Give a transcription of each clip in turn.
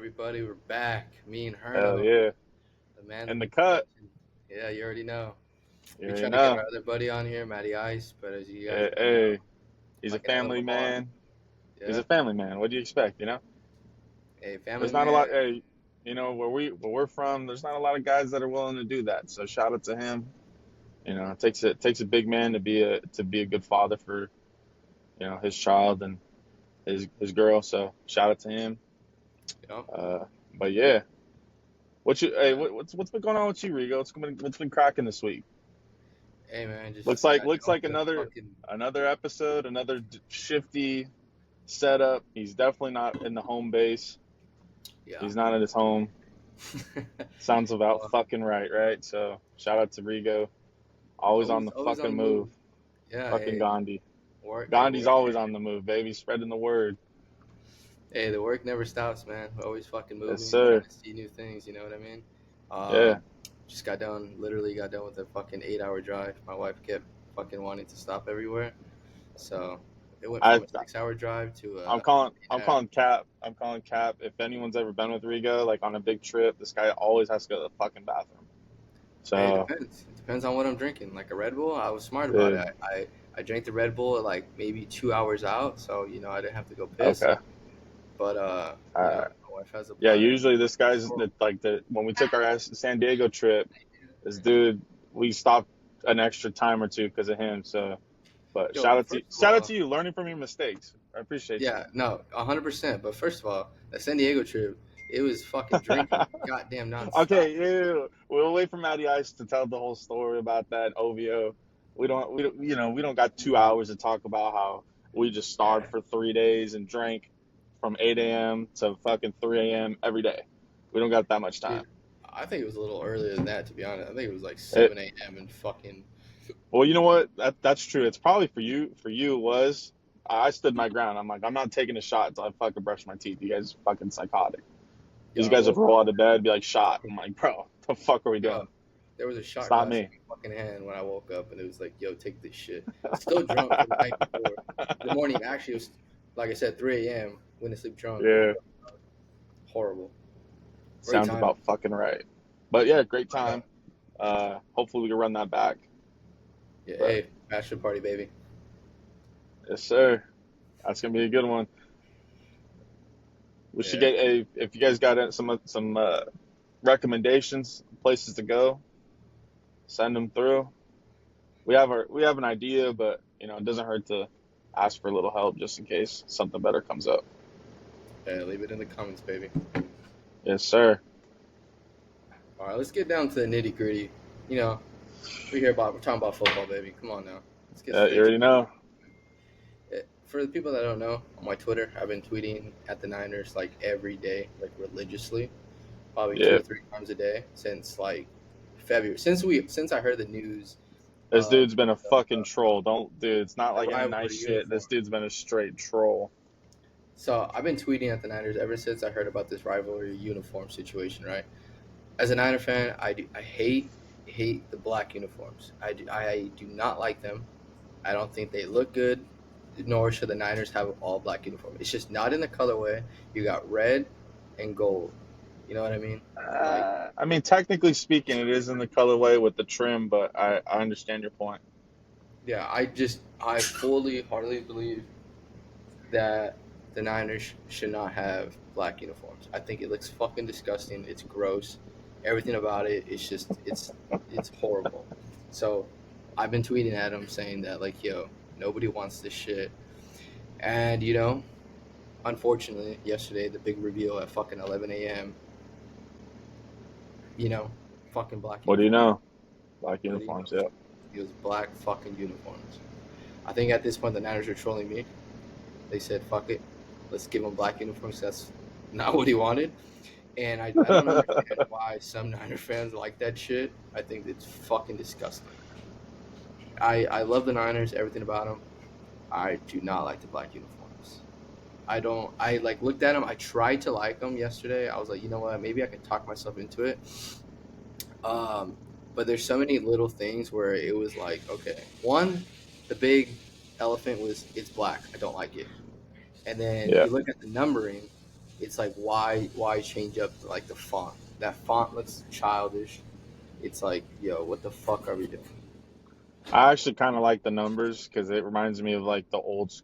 everybody? We're back. Me and Hell Hern-O, yeah. the man of And the the cut, contention. Yeah, you already know. you We already tried to get our know. other buddy on here, Matty Ice, but as you guys Hey, already know, hey, he's a like an family Lamar. man. He's Yeah. a family man. What do you expect? Hey, family There's not a man. lot. Hey, where we're from, there's not a lot of guys that are willing to do that. So shout out to him. It takes a big man to be a good father for his child and his girl. So shout out to him. You know. Uh, but yeah, what's been going on with you, Rigo? What's been cracking this week? Hey, man, Looks just like got looks done like with the another fucking. another episode, another shifty setup. He's definitely not in the home base. Yeah. He's not at his home. Sounds about Well, fucking right? So shout out to Rigo. Always on the always on fucking the move. move. Yeah. Fucking Hey, Gandhi. work. Hey, Gandhi's work. always on the move, baby. Spreading the word. Hey, the work never stops, man. We're always fucking Yes, moving, trying sir. to see new things. You know what I mean? Yeah. Just literally got done with a fucking 8 hour drive. My wife kept fucking wanting to stop everywhere, so it went I from a 6 hour drive to I'm calling eight and I'm a half. calling Cap. I'm calling Cap. If anyone's ever been with Rigo, like on a big trip, this guy always has to go to the fucking bathroom. Hey, it So, depends. It depends on what I'm drinking. Like a Red Bull, I was smart about it. dude. I drank the Red Bull at like maybe 2 hours out, so I didn't have to go piss. Okay. But Uh, my wife has a yeah, bladder. usually this It's guy's horrible. like the when we took our San Diego trip, this dude we stopped an extra time or two because of him. So, but Yo, first of shout out all, to you, learning from your mistakes. I appreciate you. yeah, no, 100%. But first of all, that San Diego trip, it was fucking drinking, goddamn nonstop. Okay, yeah, we'll wait for Matty Ice to tell the whole story about that OVO. We don't got 2 hours to talk about how we just starved for 3 days and drank from 8 a.m. to fucking 3 a.m. every day. We don't got that much time. Dude, I think it was a little earlier than that, to be honest. I think it was like It, 7 a.m. and fucking. well, you know what? That's true. It's probably for you. For you, it was. I stood my ground. I'm like, I'm not taking a shot until I fucking brush my teeth. You guys are fucking psychotic. Yo, These I guys would woke roll up. out of bed, be like, shot. I'm like, bro, the fuck are we Yo, doing? there was a It's shot not glass in me. my fucking hand when I woke up, and it was like, yo, take this shit. Still drunk from the night before. The morning, actually, it was, like I said, 3 a.m. Went to sleep drunk, Yeah, woke up horrible. Great sounds time. about fucking right. But yeah, great But, time. Hopefully we can run that back. yeah, But hey, bachelor party, baby. yes, sir. That's gonna be a good one. We should Yeah. get a. If you guys got some recommendations, places to go, send them through. We have an idea, but it doesn't hurt to ask for a little help just in case something better comes up. Yeah, leave it in the comments, baby. Yes, sir. All right, let's get down to the nitty gritty. You know, we're talking about football, baby. Come on now, let's get You straight to already know. it. For the people that don't know, on my Twitter, I've been tweeting at the Niners like every day, like religiously, probably two Yeah, or three times a day since like February. Since I heard the news this of dude's been a fucking troll. Don't, dude. It's not the like any nice rivalry shit. This uniform. dude's been a straight troll. So I've been tweeting at the Niners ever since I heard about this rivalry uniform situation. Right, as a Niner fan, I hate the black uniforms. I do not like them. I don't think they look good, nor should the Niners have an all black uniform. It's just not in the colorway. You got red and gold. You know what I mean? Like, I mean, technically speaking, it is in the colorway with the trim, but I understand your point. yeah, I fully, heartily believe that the Niners should not have black uniforms. I think it looks fucking disgusting. It's gross. Everything about it, it's horrible. So I've been tweeting at them saying that like, yo, nobody wants this shit. And unfortunately, yesterday the big reveal at fucking 11 a.m. You know, fucking black What do you uniforms. know? Black What do you know? uniforms, yeah. It was black fucking uniforms. I think at this point the Niners are trolling me. They said, "Fuck it, let's give him black uniforms." That's not what he wanted, and I don't understand why some Niner fans like that shit. I think it's fucking disgusting. I love the Niners, everything about them. I do not like the black uniforms. I don't. I like looked at them. I tried to like them yesterday. I was like, you know what? Maybe I can talk myself into it. Um, but there's so many little things where it was like, okay, one, the big elephant was it's black. I don't like it. And then Yeah. you look at the numbering. It's like why change up like the font? That font looks childish. It's like, yo, what the fuck are we doing? I actually kind of like the numbers because it reminds me of like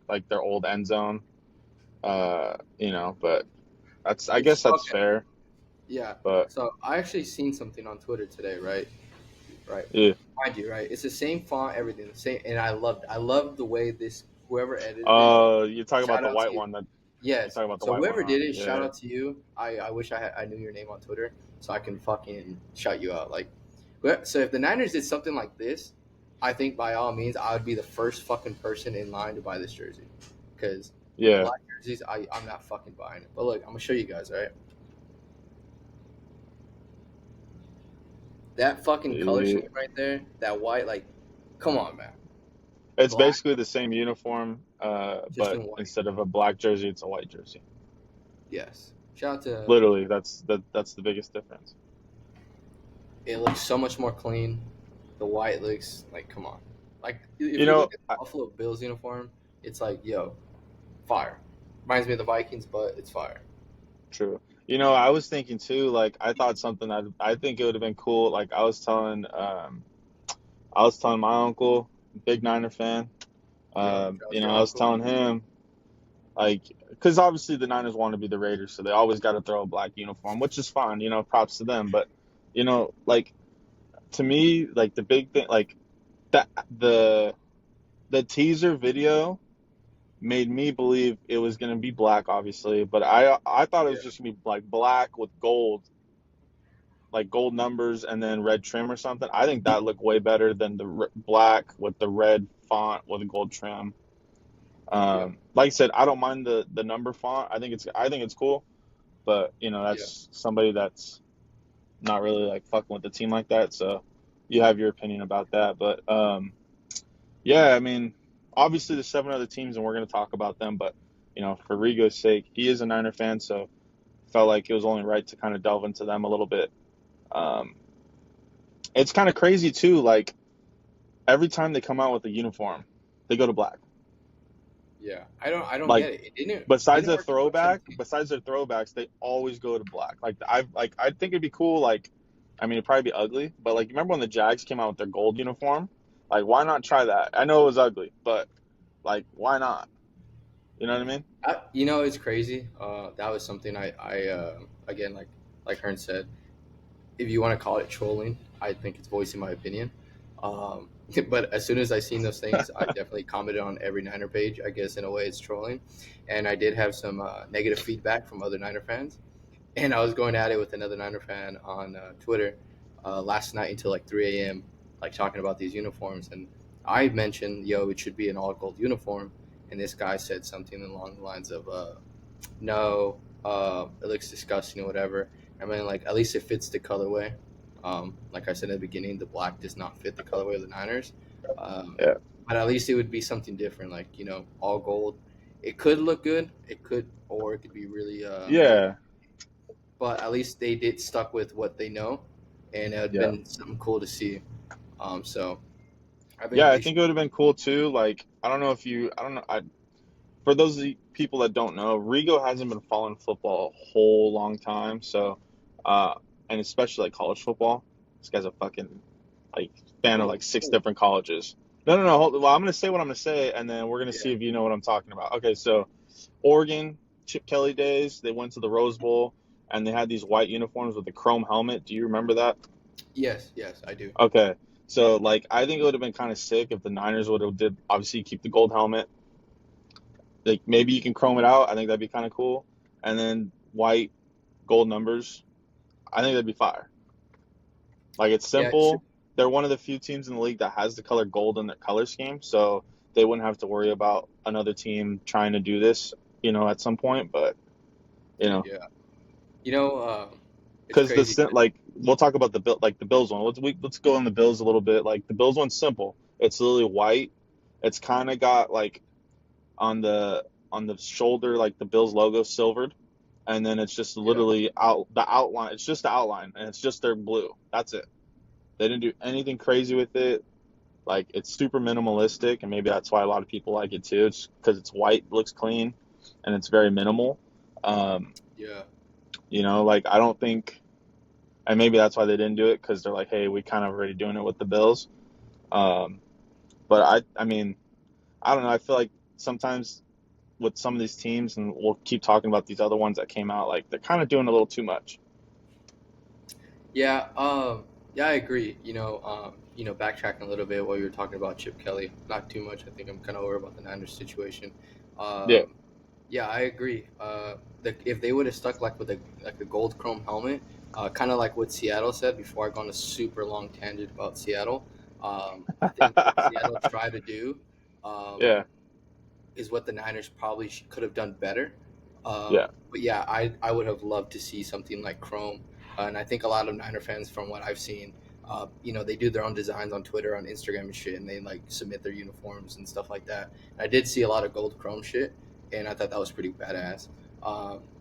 like their old end zone. But I It's guess that's okay. fair. Yeah. But So I actually seen something on Twitter today, right? Right. yeah. Mind you, right? It's the same font, everything the same, and I loved the way this whoever edited it. You're talking about Shout the out to white you. one that you're Yes. talking about the So white one, whoever huh? did it, shout Yeah. out to you. I wish I knew your name on Twitter so I can fucking shout you out. Like, so if the Niners did something like this, I think by all means I would be the first fucking person in line to buy this jersey, because the Yeah. black jerseys I'm not fucking buying it. But look, I'm gonna show you guys, right? That fucking color Yeah. scheme right there, that white, like, come on, man. It's Black basically the same uniform, just but in white. instead of a black jersey, it's a white jersey. Yes. Shout out to Literally, that's the biggest difference. it looks so much more clean. The white looks like, come on. Like, if You you know, look at the Buffalo Bills uniform, it's like, yo, fire. Reminds me of the Vikings, but it's fire. true. I was thinking too. Like, I thought something that I think it would have been cool. Like, I was telling my uncle, big Niner fan. Yo, shout out to your I was uncle. telling him like, because obviously the Niners want to be the Raiders, so they always got to throw a black uniform, which is fine. Props to them. But like to me, like the big thing, like that the teaser video made me believe it was gonna be black, obviously. But I thought it Yeah, was just gonna be like black with gold, like gold numbers and then red trim or something. I think that looked way better than the black with the red font with the gold trim. yeah, Like I said, I don't mind the number font. I think it's cool, but yeah, that's somebody that's not really like fucking with the team like that. So you have your opinion about that, but yeah, I mean, obviously there's 7 other teams, and we're gonna talk about them. But for Rigo's sake, he is a Niner fan, so felt like it was only right to kind of delve into them a little bit. Um, it's kind of crazy too. Like every time they come out with a uniform, they go to black. yeah. I don't Like get it. It didn't besides a work in throwback, 2017. besides their throwbacks, they always go to black. I think it'd be cool. Like, I mean, it'd probably be ugly, but like, remember when the Jags came out with their gold uniform? Like, why not try that? I know it was ugly, but like, why not? You know what I mean? It's crazy. That was something I again, like Hearn said, if you want to call it trolling, I think it's voicing my opinion. Um, but as soon as I seen those things, I definitely commented on every Niner page. I guess in a way it's trolling, and I did have some negative feedback from other Niner fans. And I was going at it with another Niner fan on Twitter last night until like 3 a.m. like talking about these uniforms, and I mentioned, yo, it should be an all gold uniform, and this guy said something along the lines of, no, it looks disgusting or whatever. I mean, like, at least it fits the colorway. Like I said in the beginning, the black does not fit the colorway of the Niners. Um, Yeah. but at least it would be something different, like, all gold. It could look good. It could, or it could be really, Yeah. but at least they did stuck with what they know, and it had Yeah. been something cool to see. So I Yeah. think I they think should. it would have been cool too. Like, I don't know if you, I don't know. For those of the people that don't know, Rigo hasn't been following football a whole long time. So, uh, and especially like college football. This guy's a fucking like fan of Well, like 6 different colleges. No, no, no. Well, I'm gonna say what I'm gonna say, and then we're gonna yeah, see if you know what I'm talking about. Okay, so Oregon, Chip Kelly days, they went to the Rose Bowl, and they had these white uniforms with the chrome helmet. Do you remember that? yes, yes, I do. Okay, so like I think it would have been kind of sick if the Niners would have did obviously keep the gold helmet. Like maybe you can chrome it out. I think that'd be kind of cool, and then white gold numbers. I think that'd be fire. Like it's Yeah, it should. simple. They're one of the few teams in the league that has the color gold in their color scheme, so they wouldn't have to worry about another team trying to do this, at some point. But you know, Yeah, you know, it's because crazy. like we'll talk about the Bills one. Let's go on the Bills a little bit. Like the Bills one's simple. It's literally white. It's kind of got like on the shoulder like the Bills logo silvered, and then it's just Yeah, literally out the outline. It's just the outline, and it's just their blue. That's it. They didn't do anything crazy with it. Like it's super minimalistic, and maybe that's why a lot of people like it too. It's because it's white, looks clean, and it's very minimal. Um, Yeah. like I don't think, and maybe that's why they didn't do it because they're like, hey, we kind of already doing it with the Bills. Um, but I mean, I don't know. I feel like sometimes with some of these teams, and we'll keep talking about these other ones that came out, like they're kind of doing a little too much. Yeah, yeah, I agree. Backtracking a little bit while you were talking about Chip Kelly, not too much. I think I'm kind of over about the Niners situation. Yeah, Um, yeah, I agree. If they would have stuck with a gold chrome helmet, kind of like what Seattle said before I go on a super long tangent about Seattle. I think what Seattle tried to do, um, yeah, is what the Niners probably could have done better. yeah, But yeah, I would have loved to see something like Chrome, and I think a lot of Niner fans, from what I've seen, they do their own designs on Twitter, on Instagram, and shit, and they like submit their uniforms and stuff like that. And I did see a lot of gold Chrome shit, and I thought that was pretty badass.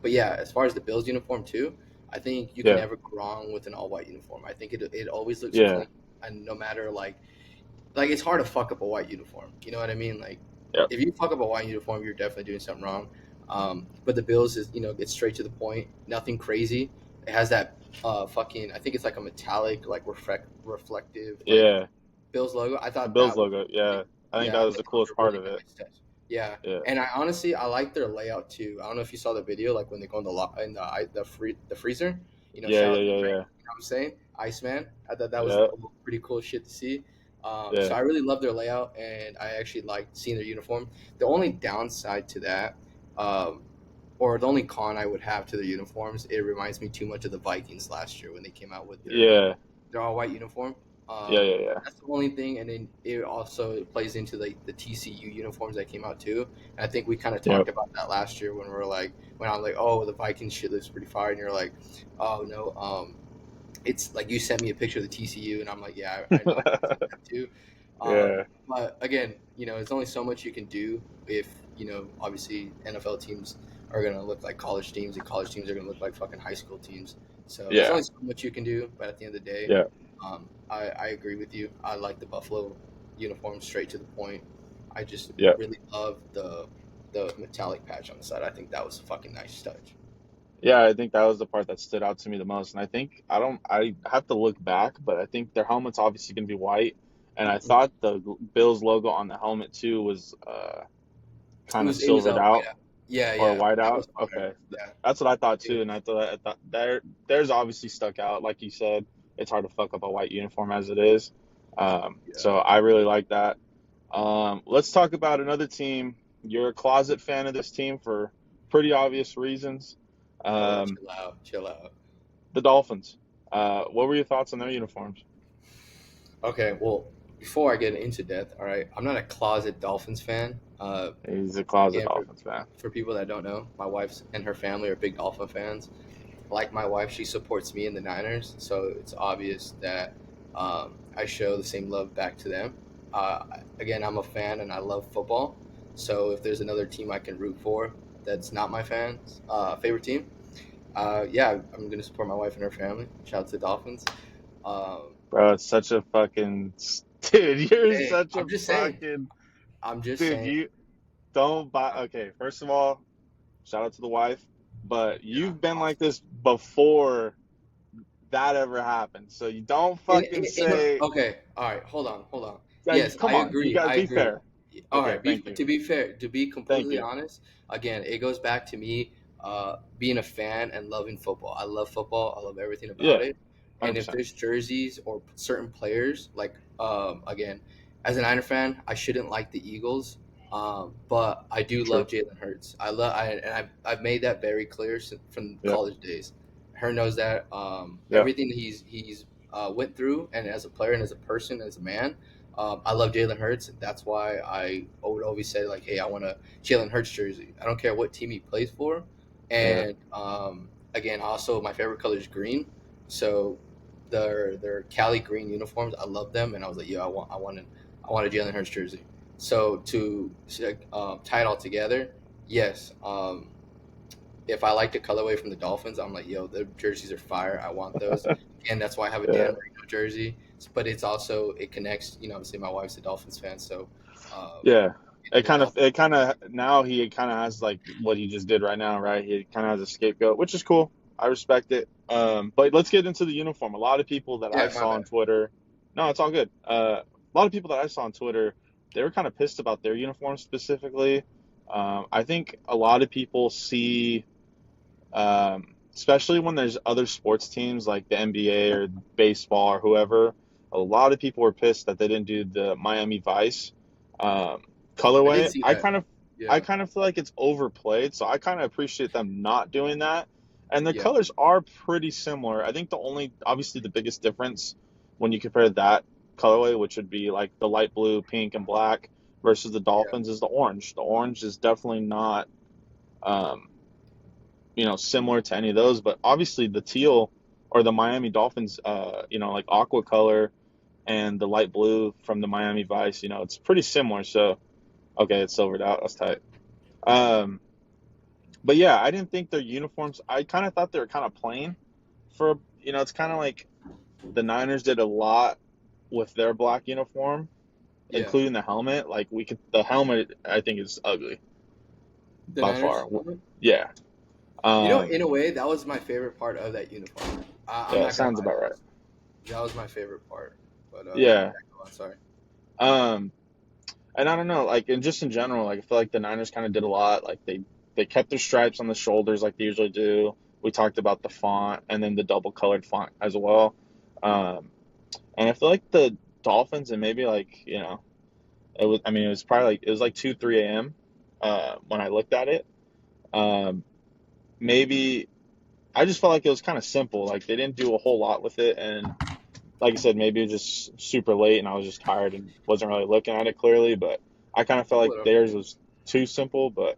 But yeah, as far as the Bills uniform too, I think you can yeah, never go wrong with an all white uniform. I think it always looks yeah, clean, and no matter like it's hard to fuck up a white uniform. You know what I mean? Like yep, if you fuck up a white uniform, you're definitely doing something wrong. But the Bills is it's straight to the point, nothing crazy. It has that fucking I think it's like a metallic like reflective like yeah. Bills logo. I The thought Bills that was logo, yeah. I think yeah, that I was thought the that was coolest a part really of it. nice touch. Yeah, Yeah, and I like their layout too. I don't know if you saw the video like when they go in the freezer. yeah, Shout yeah, out to yeah, Frank. yeah, You know what I'm saying? Iceman. I thought that was yeah, pretty cool shit to see. So yeah, I really love their layout, and I actually liked seeing their uniform. The only downside to that, um, or the only con I would have to their uniforms, it reminds me too much of the Vikings last year when they came out with yeah, their all white uniform. yeah, Um, yeah, yeah, that's the only thing, and then it also plays into the TCU uniforms that came out too. And I think we kind of yep. talked about that last year when when I was like, oh, the Vikings shit looks pretty fire, and you're like, oh no, it's like you sent me a picture of the TCU, and I'm like, yeah, I know, I think that too. Yeah, But again, there's only so much you can do if obviously NFL teams are gonna look like college teams, and college teams are gonna look like fucking high school teams. So there's yeah, only so much you can do. But at the end of the day, yeah, I agree with you. I like the Buffalo uniform, straight to the point. I just yeah. really love the metallic patch on the side. I think that was a fucking nice touch. Yeah, I think that was the part that stood out to me the most. And I have to look back, but I think their helmet's obviously going to be white. And I Mhm. thought the Bills logo on the helmet too was kind of It was silvered a white out out. Yeah, or yeah, white that out. was fire. Okay. Yeah, That's what I thought it too. And was. I thought there's obviously stuck out. Like you said, it's hard to fuck up a white uniform as it is. Yeah. So I really like that. Let's talk about another team. You're a closet fan of this team for pretty obvious reasons. Oh, Um, chill out, chill out. the Dolphins. What were your thoughts on their uniforms? Okay, well, before I get into depth, all right, I'm not a closet Dolphins fan. He's a closet Again, Dolphins fan. for people that don't know, my wife and her family are big Dolphin fans. Like my wife, she supports me in the Niners, so it's obvious that I show the same love back to them. Again, I'm a fan and I love football, so if there's another team I can root for that's not my fans' favorite team, yeah, I'm gonna support my wife and her family. Shout out to the Dolphins. Um, Bro, it's such a fucking dude. You're hey, such a I'm just saying. fucking I'm just dude. saying. You don't buy. Um, Okay, first of all, shout out to the wife, but yeah, you've been like awesome. this before that ever happened. So you don't fucking say Okay, all right, hold on. like, Yes, come on. You got to I be agree. fair. All Okay, right, thank you, to be fair, to be thank completely you. honest, again, it goes back to me being a fan and loving football. I love football. I love everything about Yeah, it. hundred And if percent. there's jerseys or certain players, like again, as a Niner fan, I shouldn't like the Eagles, but I do love True. Jalen Hurts. I've made that very clear from Yep. college days. Her knows that Yep. everything he's went through, and as a player and as a person, as a man, I love Jalen Hurts. That's why I would always say like, "Hey, I want a Jalen Hurts jersey. I don't care what team he plays for." Yeah. And again, also my favorite color is green, so their Cali green uniforms, I love them, and I was like, "Yo, I want a Jalen Hurts jersey." So to tie it all together, yes. If I like the colorway from the Dolphins, I'm like, yo, the jerseys are fire. I want those. And that's why I have a Dan Yeah. Marino jersey. But it's also, it connects, obviously my wife's a Dolphins fan. So, um, Yeah. the Dolphins. it kind of now he kind of has like what he just did right now, right? He kind of has a scapegoat, which is cool. I respect it. But let's get into the uniform. A lot of people that I Yeah, my saw on bad. Twitter, no, it's all good. A lot of people that I saw on Twitter, they were kind of pissed about their uniform specifically. I think a lot of people see, especially when there's other sports teams like the NBA or baseball or whoever, a lot of people were pissed that they didn't do the Miami Vice um, I did colorway. see that. I Yeah, kind of feel like it's overplayed, so I kind of appreciate them not doing that. And the yeah, colors are pretty similar. I think the only, obviously, the biggest difference when you compare that colorway, which would be like the light blue, pink, and black, versus the yeah, Dolphins, is the orange. The orange is definitely not. Um, similar to any of those. But obviously, the teal or the Miami Dolphins, like aqua color and the light blue from the Miami Vice, it's pretty similar. So, okay, it's silvered out. That's tight. Um, but yeah, I didn't think their uniforms, I kind of thought they were kind of plain it's kind of like the Niners did a lot with their black uniform, yeah. including the helmet. Like, the helmet, I think, is ugly The by Niners. far. Yeah. In Um, a way, that was my favorite part of that uniform. I'm yeah, not gonna sounds lie, about right. that was my favorite part. But Yeah. yeah, go on, sorry. Um, And I don't know, like, and just in general, like, I feel like the Niners kind of did a lot. Like, they kept their stripes on the shoulders like they usually do. We talked about the font and then the double colored font as well. Um, and I feel like the Dolphins, and maybe like, it was probably like, it was like 2, 3 a.m. When I looked at it. Um, maybe I just felt like it was kind of simple. Like, they didn't do a whole lot with it. And like I said, maybe it was just super late and I was just tired and wasn't really looking at it clearly. But I kind of felt like Hold up. theirs was too simple. But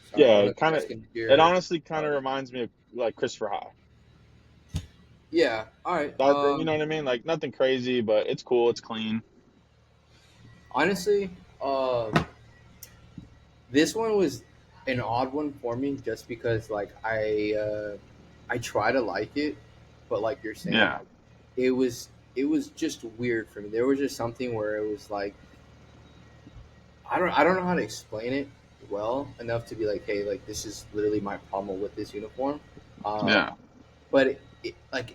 Sorry, yeah, one of the guys can it hear. honestly kind of reminds me of like Christopher High. Yeah. All right. You know what I mean? Like nothing crazy, but it's cool. It's clean. Honestly, this one was an odd one for me, just because I try to like it, but like you're saying, Yeah, it was just weird for me. There was just something where it was like I don't know how to explain it well enough to be like, hey, like this is literally my problem with this uniform. yeah, But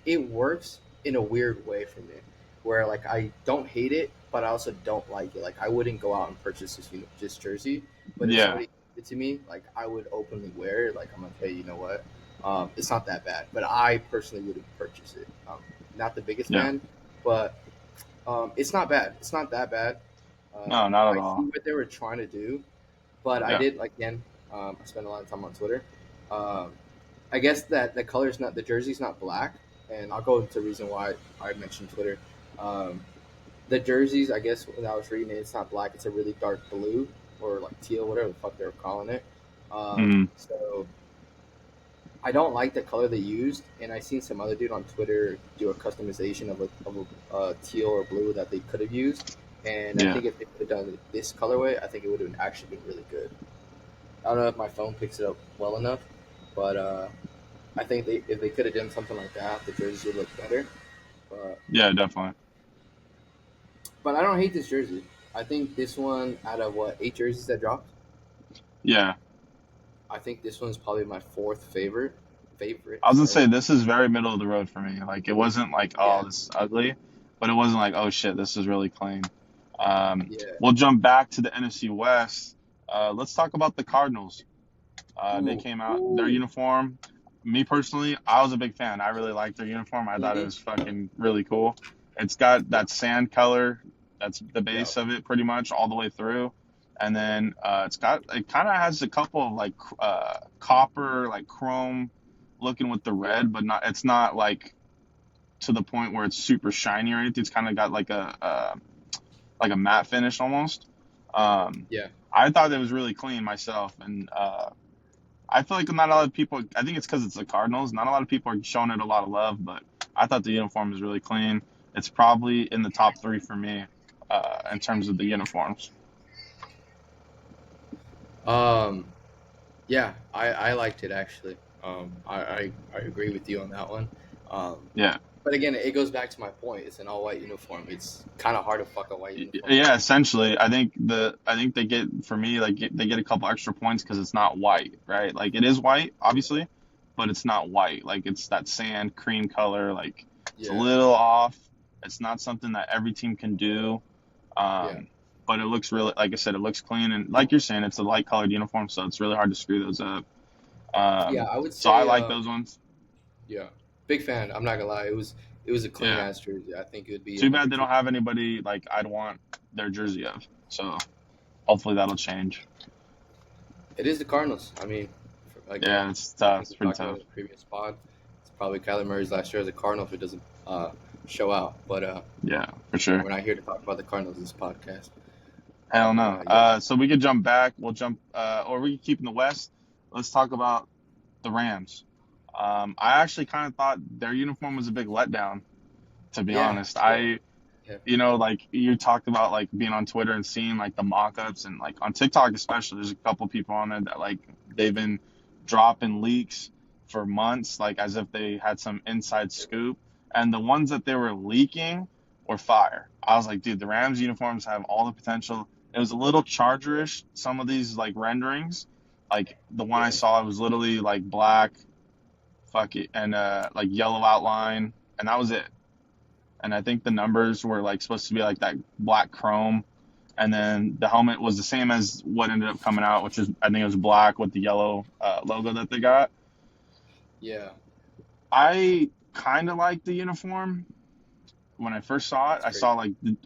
it works in a weird way for me, where like I don't hate it, but I also don't like it. Like I wouldn't go out and purchase this jersey, but if yeah, somebody gave it to me, like I would openly wear it. Like I'm like, hey, you know what? It's not that bad, but I personally wouldn't purchase it. Not the biggest yeah. fan, but it's not bad. It's not that bad. No, not at I see all. what they were trying to do, but I Yeah, did like again. I spent a lot of time on Twitter. Um, I guess that the color's not the jersey's not black, and I'll go into the reason why I mentioned Twitter. Um, the jerseys, I guess when I was reading it, it's not black; it's a really dark blue or like teal, whatever the fuck they were calling it. mm, So I don't like the color they used, and I seen some other dude on Twitter do a customization of a teal or blue that they could have used, and I yeah, think if they could have done it this colorway, I think it would have actually been really good. I don't know if my phone picks it up well enough, but I think if they could have done something like that, the jerseys would look better. But yeah, definitely. I don't hate this jersey. I think this one out of what 8 jerseys that dropped, Yeah, I think this one's probably my fourth favorite. Favorite, I was gonna sorry. say this is very middle of the road for me. Like it wasn't like, oh, Yeah, this is ugly, but it wasn't like, oh shit, this is really clean. yeah. We'll jump back to the NFC West. Let's talk about the Cardinals. They Ooh, came out their ooh. uniform. Me personally, I was a big fan. I really liked their uniform. I thought it Mm-hmm. was fucking really cool. It's got Yeah, that sand color. That's the yeah. base of it, pretty much all the way through. And then it kind of has a couple of like copper, like chrome looking with the Yeah, red, but not. It's not like to the point where it's super shiny or anything. It's kind of got like a matte finish almost. Um, yeah. I thought it was really clean myself, and I feel like not a lot of people. I think it's because it's the Cardinals. Not a lot of people are showing it a lot of love, but I thought the uniform was really clean. It's probably in the top three for me in terms of the uniforms. Um, yeah. I liked it actually. I agree with you on that one. Um, Yeah, But again, it goes back to my point. It's an all white uniform. It's kind of hard to fuck a white uniform up. Yeah, essentially, I think they get for me like they get a couple extra points because it's not white, right? Like it is white, obviously, but it's not white. Like it's that sand cream color. Like it's a Yeah, little off. It's not something that every team can do. yeah, But it looks really, like I said, it looks clean and like you're saying, it's a light colored uniform, so it's really hard to screw those up. yeah. I would So I say, like those ones. yeah, big fan. I'm not gonna lie. It was a clean Yeah. ass jersey. I think it would be Too bad another they two. don't have anybody like I'd want their jersey of. So hopefully that'll change. It is the Cardinals. I mean, again, Yeah, it's I tough. think It's we pretty talked about it tough. in the previous pod. It's probably Kyler Murray's last year as a Cardinal if it doesn't show out. But Yeah, for sure. we're not here to talk about the Cardinals this podcast. Hell But no. yeah, So we could jump back. We'll jump, or we could keep in the West. Let's talk about the Rams. I actually kind of thought their uniform was a big letdown, to be yeah, honest. yeah, yeah, Like you talked about, like being on Twitter and seeing like the mock-ups and like on TikTok especially, there's a couple people on there that like they've been dropping leaks for months, like as if they had some inside scoop. And the ones that they were leaking were fire. I was like, dude, the Rams uniforms have all the potential. It was a little Chargerish, some of these like renderings. Like the one I yeah, saw, it was literally like black, fuck it, and like yellow outline, and that was it. And I think the numbers were like supposed to be like that black chrome, and then the helmet was the same as what ended up coming out, which is I think it was black with the yellow logo that they got. yeah. I kind of like the uniform when I first saw it. It's pretty.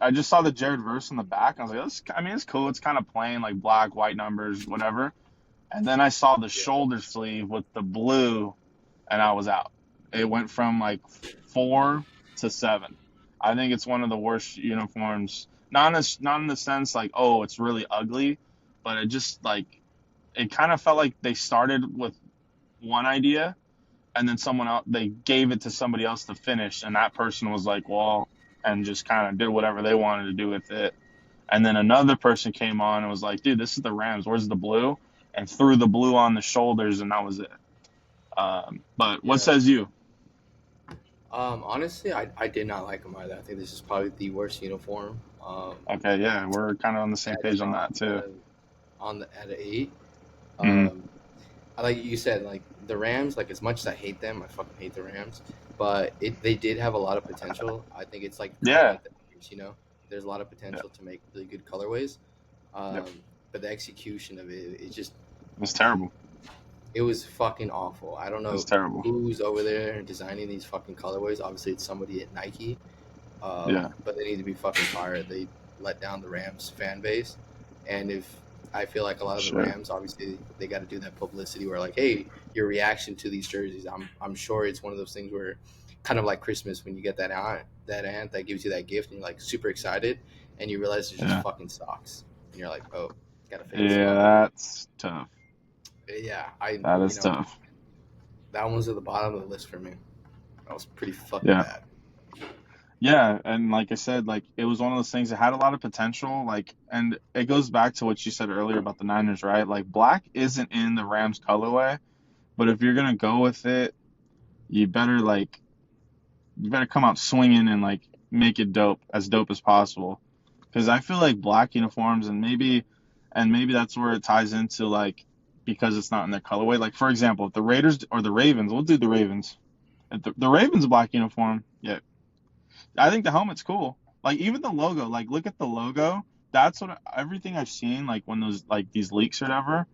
I just saw the Jared verse on the back. I was like, I mean, it's cool. It's kind of plain, like black, white numbers, whatever. And then I saw the Yeah, shoulder sleeve with the blue, and I was out. It went from like 4 to 7. I think it's one of the worst uniforms. Not in the sense like, oh, it's really ugly, but it just like it kind of felt like they started with one idea and then someone else they gave it to somebody else to finish, and that person was like, well, and just kind of did whatever they wanted to do with it. And then another person came on and was like, dude, this is the Rams. Where's the blue? And threw the blue on the shoulders, and that was it. But what yeah. says you? Honestly, I did not like him either. I think this is probably the worst uniform. Okay, yeah, we're kind of on the same At page on top that too. on the at a eight. Hmm. Um, I like you said, like the Rams. Like as much as I hate them, I fucking hate the Rams. But they did have a lot of potential. I think it's like kind of Yeah, like the Patriots, there's a lot of yeah, potential to make really good colorways. yep. But the execution of it just It was terrible. it was fucking awful. I don't It was know terrible. who's over there designing these fucking colorways. Obviously, it's somebody at Nike. Yeah, But they need to be fucking fired. They let down the Rams fan base, and if I feel like a lot of the sure. Rams, obviously, they got to do that publicity where like, hey, your reaction to these jerseys. I'm sure it's one of those things where, kind of like Christmas when you get that aunt that gives you that gift and you're like super excited, and you realize it's just Yeah, fucking socks, and you're like, oh, gotta figure this yeah, out. that's tough. Yeah, That is tough. that one's at the bottom of the list for me. That was pretty fucking Yeah. bad. Yeah, and like I said, like it was one of those things that had a lot of potential, like, and it goes back to what you said earlier about the Niners, right? Like black isn't in the Rams colorway, but if you're gonna go with it, you better like you better come out swinging and like make it dope as possible. Because I feel like black uniforms and maybe that's where it ties into like because it's not in their colorway. Like for example, if the Raiders or the Ravens, we'll do the Ravens. If the Ravens black uniform, yeah, I think the helmet's cool. Like even the logo, like look at the logo. That's what everything I've seen, like when those like these leaks or whatever,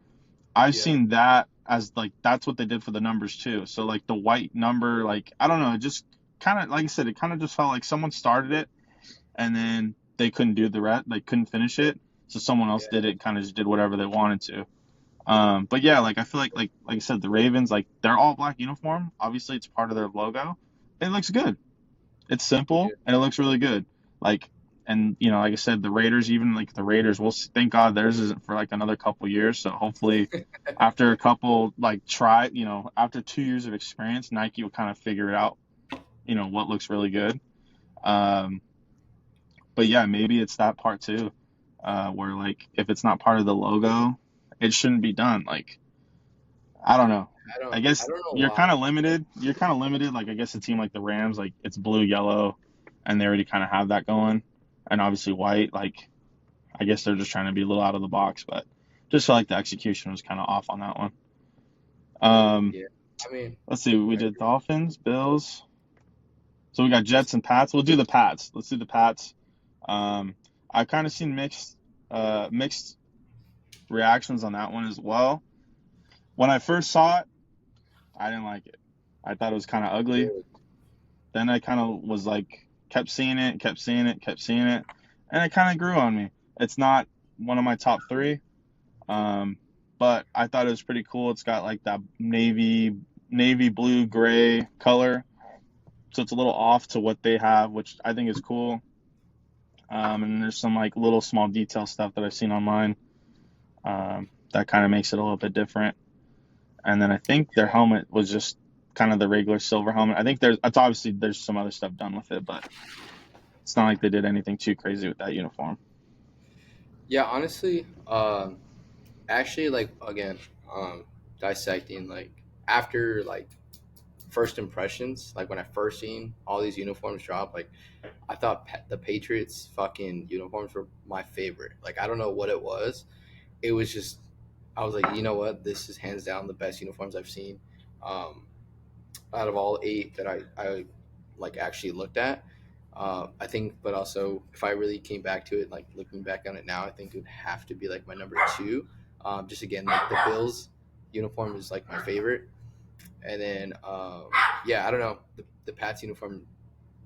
I've Yeah, seen that as like that's what they did for the numbers too. So like the white number, like I don't know, it just kind of like I said, it kind of just felt like someone started it and then they couldn't do the rest, they couldn't finish it, so someone else did yeah, it, kind of just did whatever they wanted to. But yeah, like I feel like I said, the Ravens, like they're all black uniform. Obviously, it's part of their logo. It looks good. It's simple yeah, and it looks really good. Like, and like I said, the Raiders, even like the Raiders, thank God theirs isn't for like another couple years. So hopefully, after a couple like after 2 years of experience, Nike will kind of figure it out. What looks really good. Um, but yeah, maybe it's that part too, where like if it's not part of the logo, it shouldn't be done. Like I don't know. I I guess don't know you're kind why. of limited. You're kind of limited. Like I guess a team like the Rams, like it's blue, yellow, and they already kind of have that going, and obviously white. Like I guess they're just trying to be a little out of the box, but just feel like the execution was kind of off on that one. Um, Yeah, I mean, let's see. We I did agree. Dolphins, Bills. So we got Let's Jets and Pats. We'll do the Pats. Let's do the Pats. Um, I've kind of seen mixed reactions on that one as well. When I first saw it, I didn't like it. I thought it was kind of ugly. really, Then I kind of was like, kept seeing it, kept seeing it, kept seeing it, and it kind of grew on me. It's not one of my top three, um, but I thought it was pretty cool. It's got like that navy blue gray color, so it's a little off to what they have, which I think is cool. And there's some like little small detail stuff that I've seen online that kind of makes it a little bit different. And then I think their yeah, helmet was just kind of the regular silver helmet. I think it's obviously there's some other stuff done with it, but it's not like they did anything too crazy with that uniform. yeah. Honestly, actually, like again, dissecting like after like first impressions, like when I first seen all these uniforms drop, like I thought the Patriots fucking uniforms were my favorite. Like I don't know what it was. It was just I was like, you know what, this is hands down the best uniforms I've seen. Um, Out of all eight that I like actually looked at. I think, but also if I really came back to it, like looking back on it now, I think it would have to be like my number two. Just again, like the Bills uniform is like my favorite, and then yeah, I don't know the Pats uniform.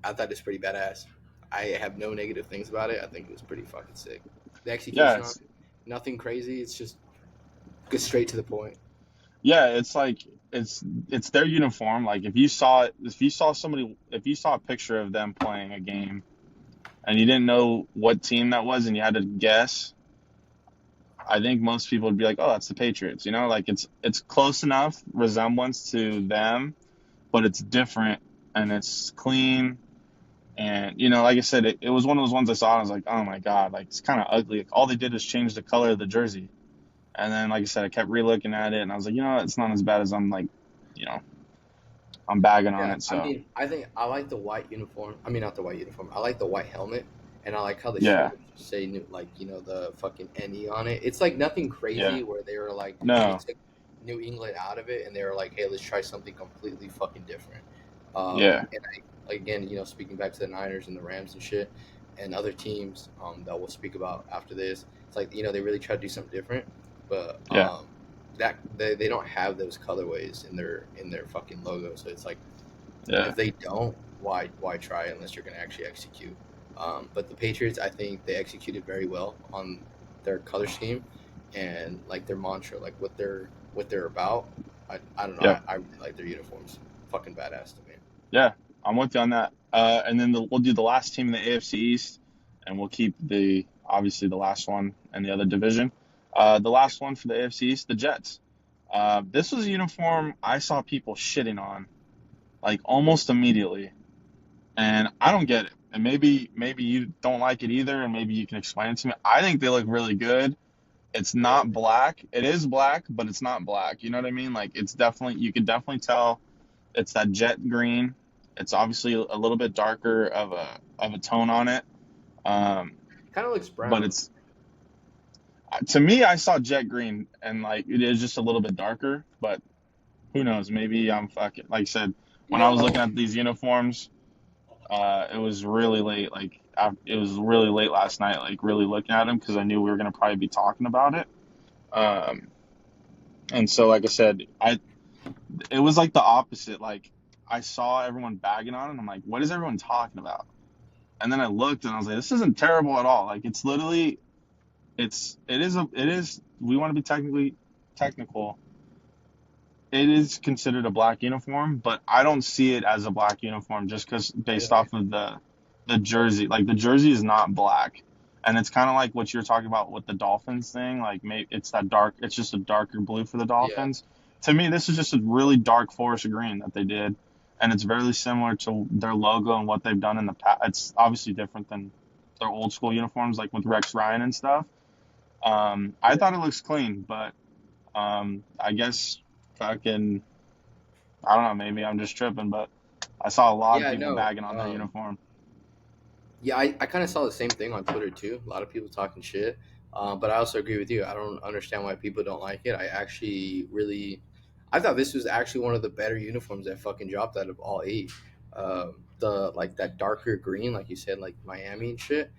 I thought it's pretty badass. I have no negative things about it. I think it was pretty fucking sick. The Yeah, execution on it, nothing crazy. It's just get straight to the point. it's like it's their uniform. Like if you saw a picture of them playing a game and you didn't know what team that was and you had to guess, I think most people would be like, "Oh, that's the Patriots." You know, like it's close enough resemblance to them, but it's different and it's clean. And like I said, it was one of those ones I saw and I was like, "Oh my God!" Like it's kind of ugly. Like, all they did is change the color of the jersey. And then, like I said, I kept re-looking at it and I was like, it's not as bad as I'm like, you know, I'm bagging on Yeah, it. I So mean, I think I like the white uniform. I mean, not the white uniform. I like the white helmet, and I like how the yeah, shoulders say like the fucking NE on it. It's like nothing yeah, crazy where they were like they no, took New England out of it and they were like, hey, let's try something completely fucking different. yeah, And I again, speaking back to the Niners and the Rams and shit, and other teams that we'll speak about after this. It's like they really try to do something different, but yeah, that they don't have those colorways in their fucking logo. So it's like yeah, if they don't, why try unless you're going to actually execute? But the Patriots, I think they executed very well on their color scheme and like their mantra, like what they're about. I don't know. yeah, I really like their uniforms. Fucking badass to me. yeah. I'm with you on that. And then we'll do the last team in the AFC East, and we'll keep the obviously the last one in the other division. The last one for the AFC East, the Jets. This was a uniform I saw people shitting on like almost immediately, and I don't get it. And maybe you don't like it either, and maybe you can explain it to me. I think they look really good. It's Really? not black. It is black, but it's not black. You know what I mean? Like it's definitely you can definitely tell it's that jet green. It's obviously a little bit darker of a tone on it. Um, Kind of looks but brown. it's to me, I saw jet green and like it is just a little bit darker. But who knows? Maybe I'm fucking like I said when I was looking at these uniforms. It was really late. Like it was really late last night. Like really looking at them because I knew we were gonna probably be talking about it. Um, and so like I said, it was like the opposite. Like I saw everyone bagging on it. And I'm like, what is everyone talking about? And then I looked and I was like, this isn't terrible at all. Like it's literally, it is. We want to be technical. It is considered a black uniform, but I don't see it as a black uniform just because based Really? off of the jersey. Like the jersey is not black, and it's kind of like what you're talking about with the Dolphins thing. Like maybe it's that dark. It's just a darker blue for the Yeah. Dolphins. To me, this is just a really dark forest green that they did, and it's very similar to their logo and what they've done in the past. It's obviously different than their old school uniforms, like with Rex Ryan and stuff. I Yeah. thought it looks clean, but I guess fucking I don't know, maybe I'm just tripping, but I saw a lot of Yeah, people no. bagging on their uniform. Yeah, I kind of saw the same thing on Twitter too. A lot of people talking shit. But I also agree with you. I don't understand why people don't like it. I actually really, I thought this was actually one of the better uniforms that fucking dropped out of all eight. The like that darker green, like you said, like Miami and shit.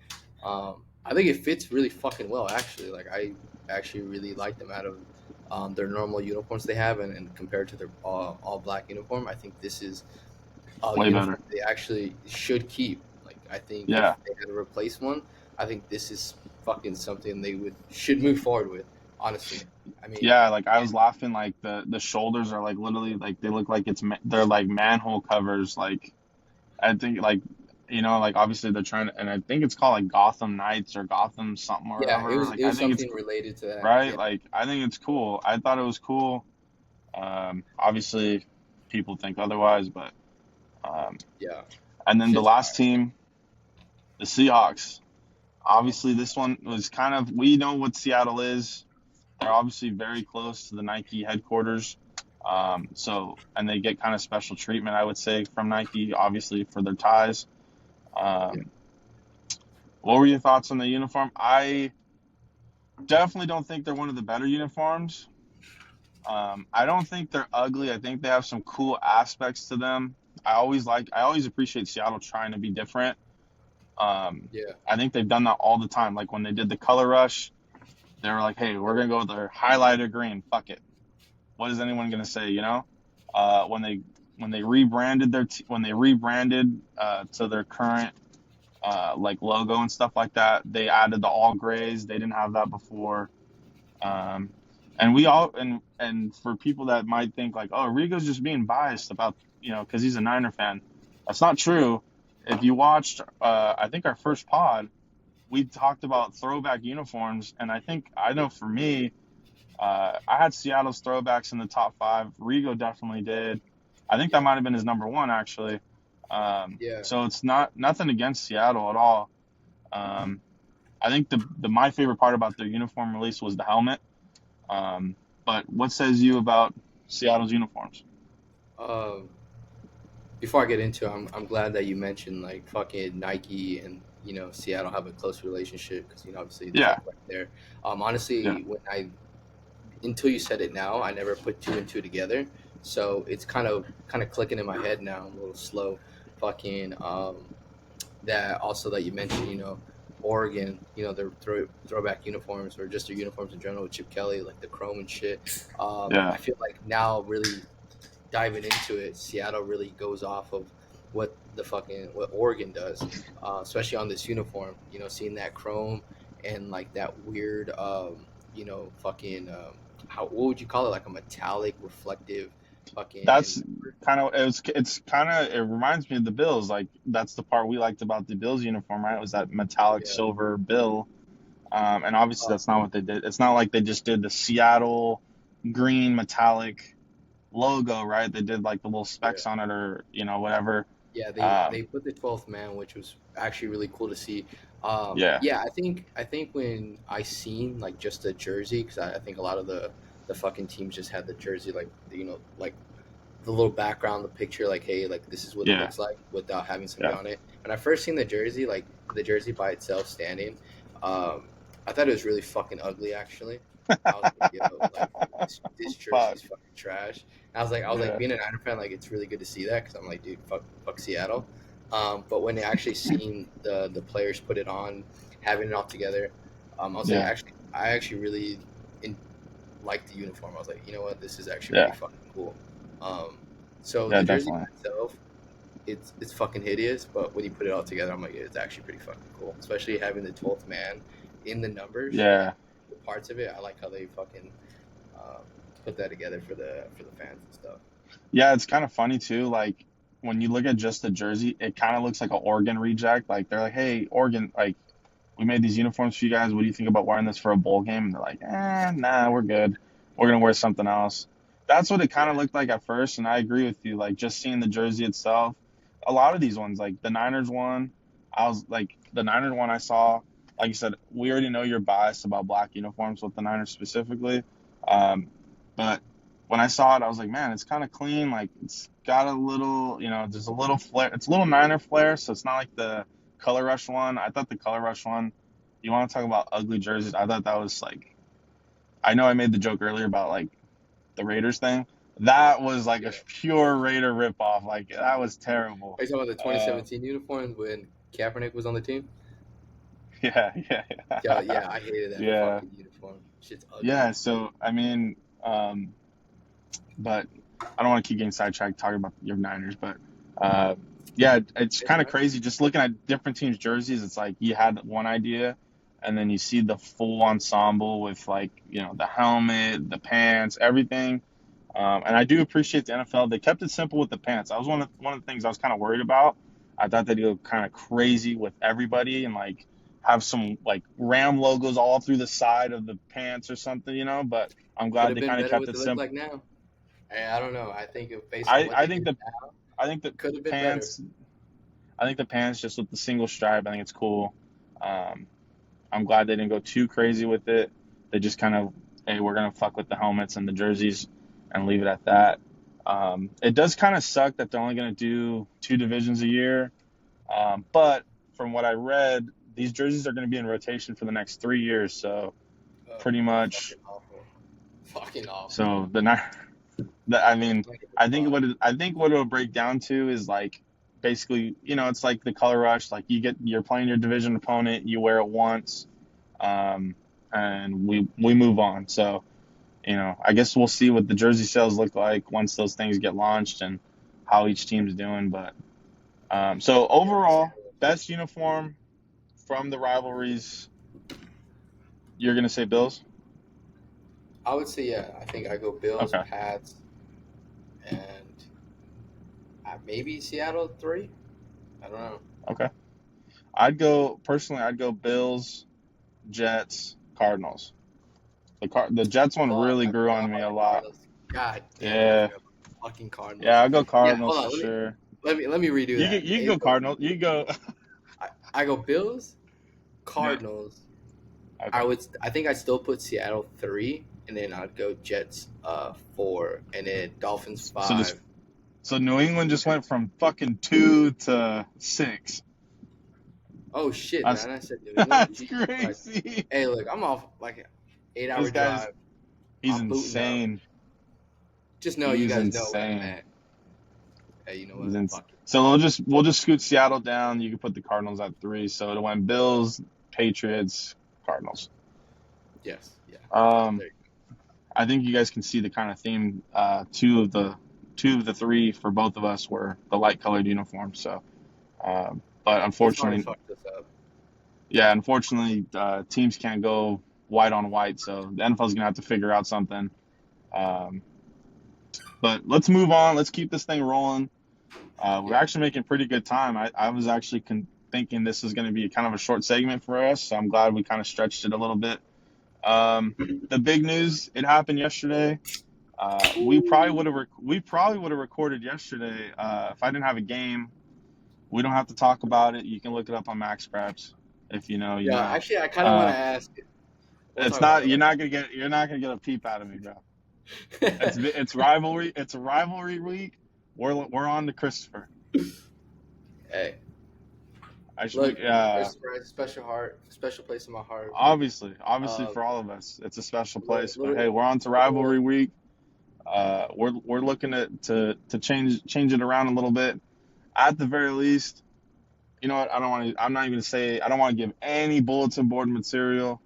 I think it fits really fucking well. Actually, like I actually really like them out of their normal uniforms they have, and compared to their all black uniform, I think this is a Way better. uniform they actually should keep. Like I think if Yeah. they had to replace one, I think this is fucking something they would should move forward with. Honestly, I mean, Yeah, like I again, was laughing like the shoulders are like literally like they look like they're like manhole covers like I think like like obviously they're trying to and I think it's called like Gotham Knights or Gotham something or yeah, whatever. it Like I was think it's something related to that. right, Yeah, like I think it's cool. I thought it was cool. Obviously people think otherwise, but um yeah, and then the shit's last fire. team, the Seahawks. Obviously this one was kind of we know what Seattle is. They're obviously very close to the Nike headquarters. And they get kind of special treatment, I would say, from Nike, obviously for their ties. Yeah, Um, what were your thoughts on the uniform? I definitely don't think they're one of the better uniforms. I don't think they're ugly. I think they have some cool aspects to them. I always appreciate Seattle trying to be different. yeah, I think they've done that all the time. Like when they did the color rush, they were like, "Hey, we're gonna go with our highlighter green. Fuck it. What is anyone gonna say?" When they rebranded when they rebranded to their current like logo and stuff like that, they added the all grays. They didn't have that before. Um, and we all and for people that might think like, oh, Rigo's just being biased about because he's a Niner fan. That's not true. If you watched, I think our first pod, we talked about throwback uniforms, and I know for me, I had Seattle's throwbacks in the top five. Rigo definitely did. I think that yeah, might have been his number one actually. yeah. So it's not nothing against Seattle at all. Um, I think the my favorite part about their uniform release was the helmet. Um, but what says you about Seattle's uniforms? Um, Before I get into it, I'm glad that you mentioned like fucking Nike and Seattle have a close relationship because obviously it's Yeah, like right there. yeah, Honestly, when I until you said it now, I never put two and two together. So it's kind of clicking in my head now. I'm a little slow. Fucking that also that you mentioned, Oregon, their throwback uniforms or just their uniforms in general with Chip Kelly, like the chrome and shit. yeah. I feel like now really diving into it, Seattle really goes off of what Oregon does, especially on this uniform. Seeing that chrome and like that weird, fucking how what would you call it? Like a metallic reflective fucking. That's kind of it's kind of it reminds me of the Bills. Like that's the part we liked about the Bills uniform, right? Was that metallic Yeah. silver bill. And obviously Uh, that's not what they did. It's not like they just did the Seattle green metallic logo, right? They did like the little yeah. specks on it or whatever. Yeah, they Um, put the 12th man, which was actually really cool to see. yeah, Yeah, I think when I seen like just the jersey, because I think a lot of the fucking teams just had the jersey, like like the little background, the picture, like hey, like this is what it yeah, looks like without having somebody yeah, on it. When I first seen the jersey, like the jersey by itself standing, I thought it was really fucking ugly actually. I was like, yo, like this fuck, jersey's fucking trash. I was like, yeah, being a Niner fan, like it's really good to see that because I'm like, dude, fuck Seattle. But when they actually seen the players put it on, having it all together, I was like, yeah, actually, I actually really in, liked the uniform. I was like, you know what, this is actually pretty yeah, fucking cool. Um, so yeah, the jersey definitely, itself, it's fucking hideous, but when you put it all together, I'm like, it's actually pretty fucking cool. Especially having the 12th man in the numbers, like yeah. the parts of it. I like how they fucking um, put that together for the fans and stuff. Yeah, it's kind of funny too. Like when you look at just the jersey, it kind of looks like an Oregon reject. Like they're like, "Hey, Oregon, like we made these uniforms for you guys. What do you think about wearing this for a bowl game?" And they're like, nah, we're good. We're gonna wear something else." That's what it kind Yeah, of looked like at first, and I agree with you. Like just seeing the jersey itself, a lot of these ones, like the Niners one, I was like the Niners one I saw. Like you said, we already know you're biased about black uniforms with the Niners specifically, um, but when I saw it, I was like, man, it's kind of clean. Like it's got a little, there's a little flare. It's a little Niner flare, so it's not like the Color Rush one. I thought the Color Rush one. You want to talk about ugly jerseys? I thought that was like. I know I made the joke earlier about like the Raiders thing. That was like a pure Raider ripoff. Like that was terrible. Are you talking about the 2017 uniform when Kaepernick was on the team? Yeah, Yeah, yeah, yeah, I hated that yeah, fucking uniform. Shit's ugly. yeah. So I mean, but I don't want to keep getting sidetracked talking about your Niners, but uh, yeah, it's kind of crazy just looking at different teams' jerseys. It's like you had one idea, and then you see the full ensemble with like the helmet, the pants, everything. And I do appreciate the NFL. They kept it simple with the pants. That was one of the things I was kind of worried about. I thought they'd go kind of crazy with everybody and like have some like Ram logos all through the side of the pants or something, But I'm Could glad have they been kind of better kept what it they look simple. like now. I don't know. I think based on I what I they think do the now, I think the could have been better. pants I think the pants just with the single stripe. I think it's cool. Um, I'm glad they didn't go too crazy with it. They just kind of, hey, we're gonna fuck with the helmets and the jerseys and leave it at that. It does kind of suck that they're only gonna do 2 divisions a year. But from what I read, these jerseys are gonna be in rotation for the next 3 years. So pretty much, Fucking awful. Fucking awful. so I mean, Like, fuck. I think what it'll break down to is like basically, it's like the color rush. Like you're playing your division opponent, you wear it once, um, and we move on. So I guess we'll see what the jersey sales look like once those things get launched and how each team's doing. But so overall, best uniform from the rivalries, you're gonna say Bills? I would say yeah. I think I go Bills, Okay, Pats, and maybe Seattle 3. I don't know. okay. I'd go Bills, Jets, Cardinals. The Jets one Fuck, really I grew forgot on me about a the lot. Cardinals. God damn it, I Yeah, forgot about the fucking yeah, Cardinals. I'll go Yeah, Cardinals hold for on. sure. Let me redo that. You can go Cardinals. You can go. I go Bills, Yeah. Cardinals. Okay. I think I'd still put Seattle 3, and then I'd go Jets 4, and then Dolphins So 5. New England just went from fucking 2 to 6. Oh shit, That's man! I said New England. that's Jesus Christ. crazy. Hey, look, I'm off like an 8 hour This guy's drive. he's I'm booting up. insane. Just know you He's guys know what I insane. meant. Hey, you know He's what? in, Fuck it. so we'll just scoot Seattle down. You can put the Cardinals at 3. So it went Bills, Patriots, Cardinals. Yes, yeah. Um, There you I think you guys can see the kind of theme. Two of the three for both of us were the light colored uniforms. So, but go. It's already unfortunately, fucked us up. yeah, unfortunately, teams can't go white on white. So the NFL's gonna have to figure out something. Um, but let's move on. Let's keep this thing rolling. We're Yeah. actually making pretty good time. I was actually thinking this was going to be kind of a short segment for us. So I'm glad we kind of stretched it a little bit. The big news, it happened yesterday. We probably would have recorded yesterday if I didn't have a game. We don't have to talk about it. You can look it up on Max Preps. If you know, you Yeah, know. actually, I kind of want to Uh, ask it. We'll it's talk about not it you're not gonna get a peep out of me, bro. later. It's rivalry. It's a rivalry week. We're on to Christopher. Hey, I should. look, Christopher has a special place in my heart. Obviously Uh, for all of us, it's a special little, place. But little, hey, we're on to little, rivalry week. We're looking to change it around a little bit. At the very least, you know what? I don't want to. I'm not even gonna say. I don't want to give any bulletin board material.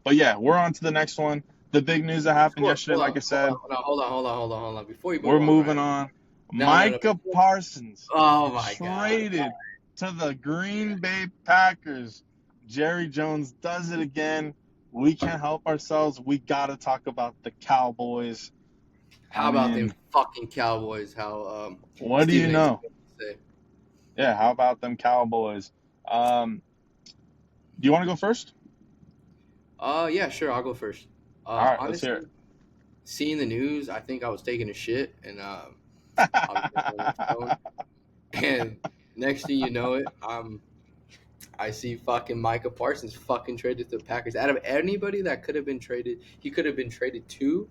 But yeah, we're on to the next one. The big news that happened before, yesterday, like I said, hold on. Before you move we're on, moving right? on. No. Micah Parsons Oh my God. traded to the Green Bay Packers. Jerry Jones does it again. We can't help ourselves. We got to talk about the Cowboys. I How about them mean, fucking Cowboys? How what do you Stephen A. know? say? Yeah, how about them Cowboys? Do you want to go first? Yeah, sure. I'll go first. All right, let's hear Honestly, seeing the news, I think I was taking a shit, and I was looking on my phone, it. and next thing you know it, I see fucking Micah Parsons fucking traded to the Packers. Out of anybody that could have been traded, he could have been traded to.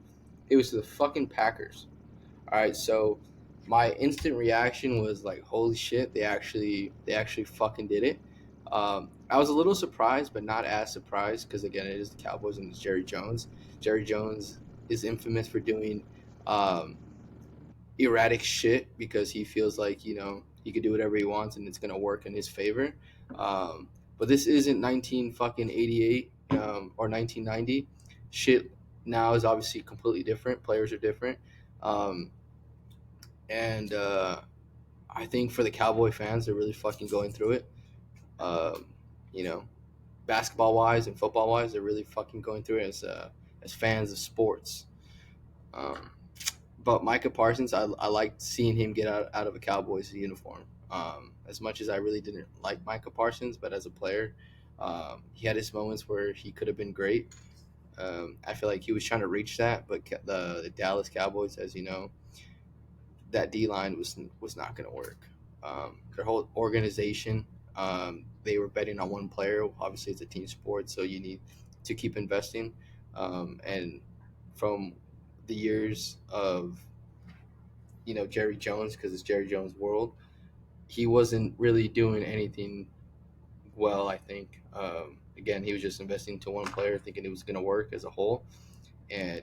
It was to the fucking Packers. All right, so my instant reaction was like, "Holy shit! They actually fucking did it." I was a little surprised, but not as surprised because again, it is the Cowboys and it's Jerry Jones. Jerry Jones is infamous for doing um, erratic shit because he feels like he could do whatever he wants and it's gonna work in his favor. Um, but this isn't 19 fucking 88 or 1990. Shit now is obviously completely different. Players are different. Um, and I think for the Cowboy fans, they're really fucking going through it. Um, you know, basketball wise and football wise, they're really fucking going through it as fans of sports. Um, but Micah Parsons, I liked seeing him get out of a Cowboys uniform. As much as I really didn't like Micah Parsons, but as a player, he had his moments where he could have been great. I feel like he was trying to reach that, but the Dallas Cowboys, as you know, that D line was not going to work. Their whole organization, they were betting on one player. Obviously, it's a team sport, so you need to keep investing. And from the years of Jerry Jones, because it's Jerry Jones' world, he wasn't really doing anything well. I think again, he was just investing into one player, thinking it was going to work as a whole, and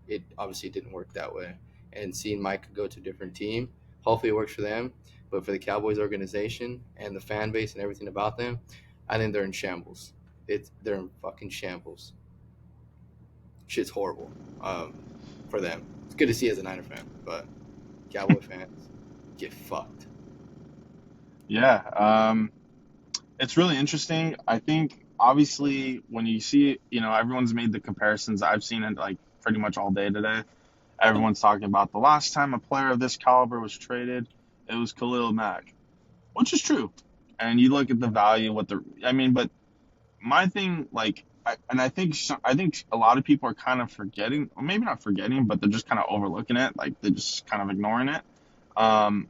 it obviously didn't work that way. And seeing Mike go to a different team, hopefully it works for them. But for the Cowboys organization and the fan base and everything about them, I think they're in shambles. They're in fucking shambles. Shit's horrible for them. It's good to see as a Niner fan, but Cowboy fans get fucked. Yeah, it's really interesting. I think obviously when you see, everyone's made the comparisons. I've seen it like pretty much all day today. Everyone's talking about the last time a player of this caliber was traded, it was Khalil Mack, which is true. And you look at the value, but my thing, like, I think a lot of people are kind of forgetting, or maybe not forgetting, but they're just kind of overlooking it, like they're just kind of ignoring it. Um,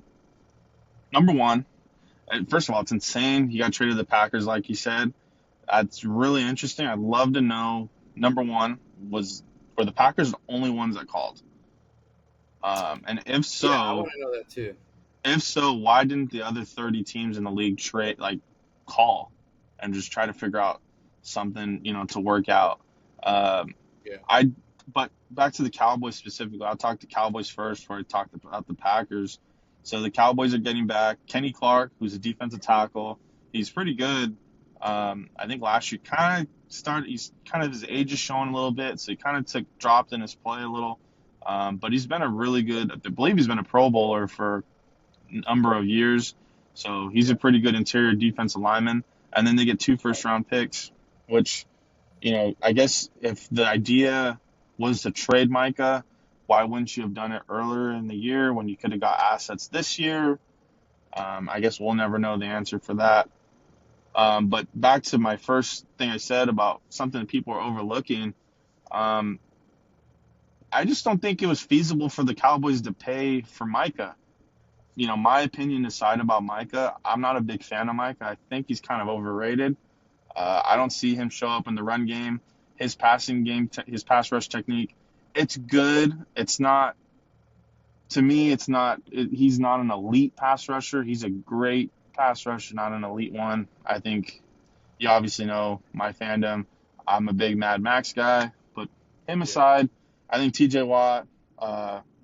Number one, first of all, it's insane. He got traded to the Packers, like you said. That's really interesting. I'd love to know. Number one, were the Packers the only ones that called? And Yeah, I want to know that too. if so, why didn't the other 30 teams in the league call and just try to figure out something, to work out? Um, Yeah. I but back to the Cowboys specifically. I'll talk to Cowboys first before I talk about the Packers. So the Cowboys are getting back Kenny Clark, who's a defensive tackle. He's pretty good. I think last year kind of started. He's kind of his age is showing a little bit, so he kind of dropped in his play a little. But he's been a really good. I believe he's been a Pro Bowler for a number of years. So he's a pretty good interior defensive lineman. And then they get 2 first-round picks, which I guess if the idea was to trade Micah, why wouldn't you have done it earlier in the year when you could have got assets this year? I guess we'll never know the answer for that. But back to my first thing I said about something that people are overlooking, um, I just don't think it was feasible for the Cowboys to pay for Micah. My opinion aside about Micah, I'm not a big fan of Micah. I think he's kind of overrated. I don't see him show up in the run game. His passing game, his pass rush technique, it's good. It's not, to me, it's not, he's not an elite pass rusher. He's a great pass rusher, not an elite one. I think you obviously know my fandom. I'm a big Mad Max guy, but him aside, I think TJ Watt,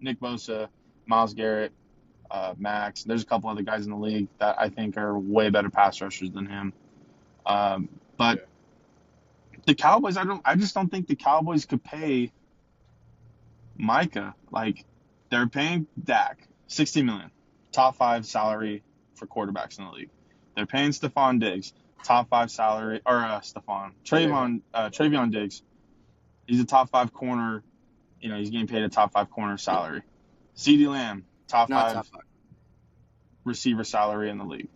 Nick Bosa, Myles Garrett, Max, there's a couple other guys in the league that I think are way better pass rushers than him. But the Cowboys, I just don't think the Cowboys could pay Micah. Like, they're paying Dak $60 million, top 5 salary for quarterbacks in the league. They're paying Stephon Diggs, top 5 salary, or Travion Diggs. He's a top 5 corner. He's getting paid a top 5 corner salary. CeeDee Lamb, top Not 5 top five. receiver salary in the league.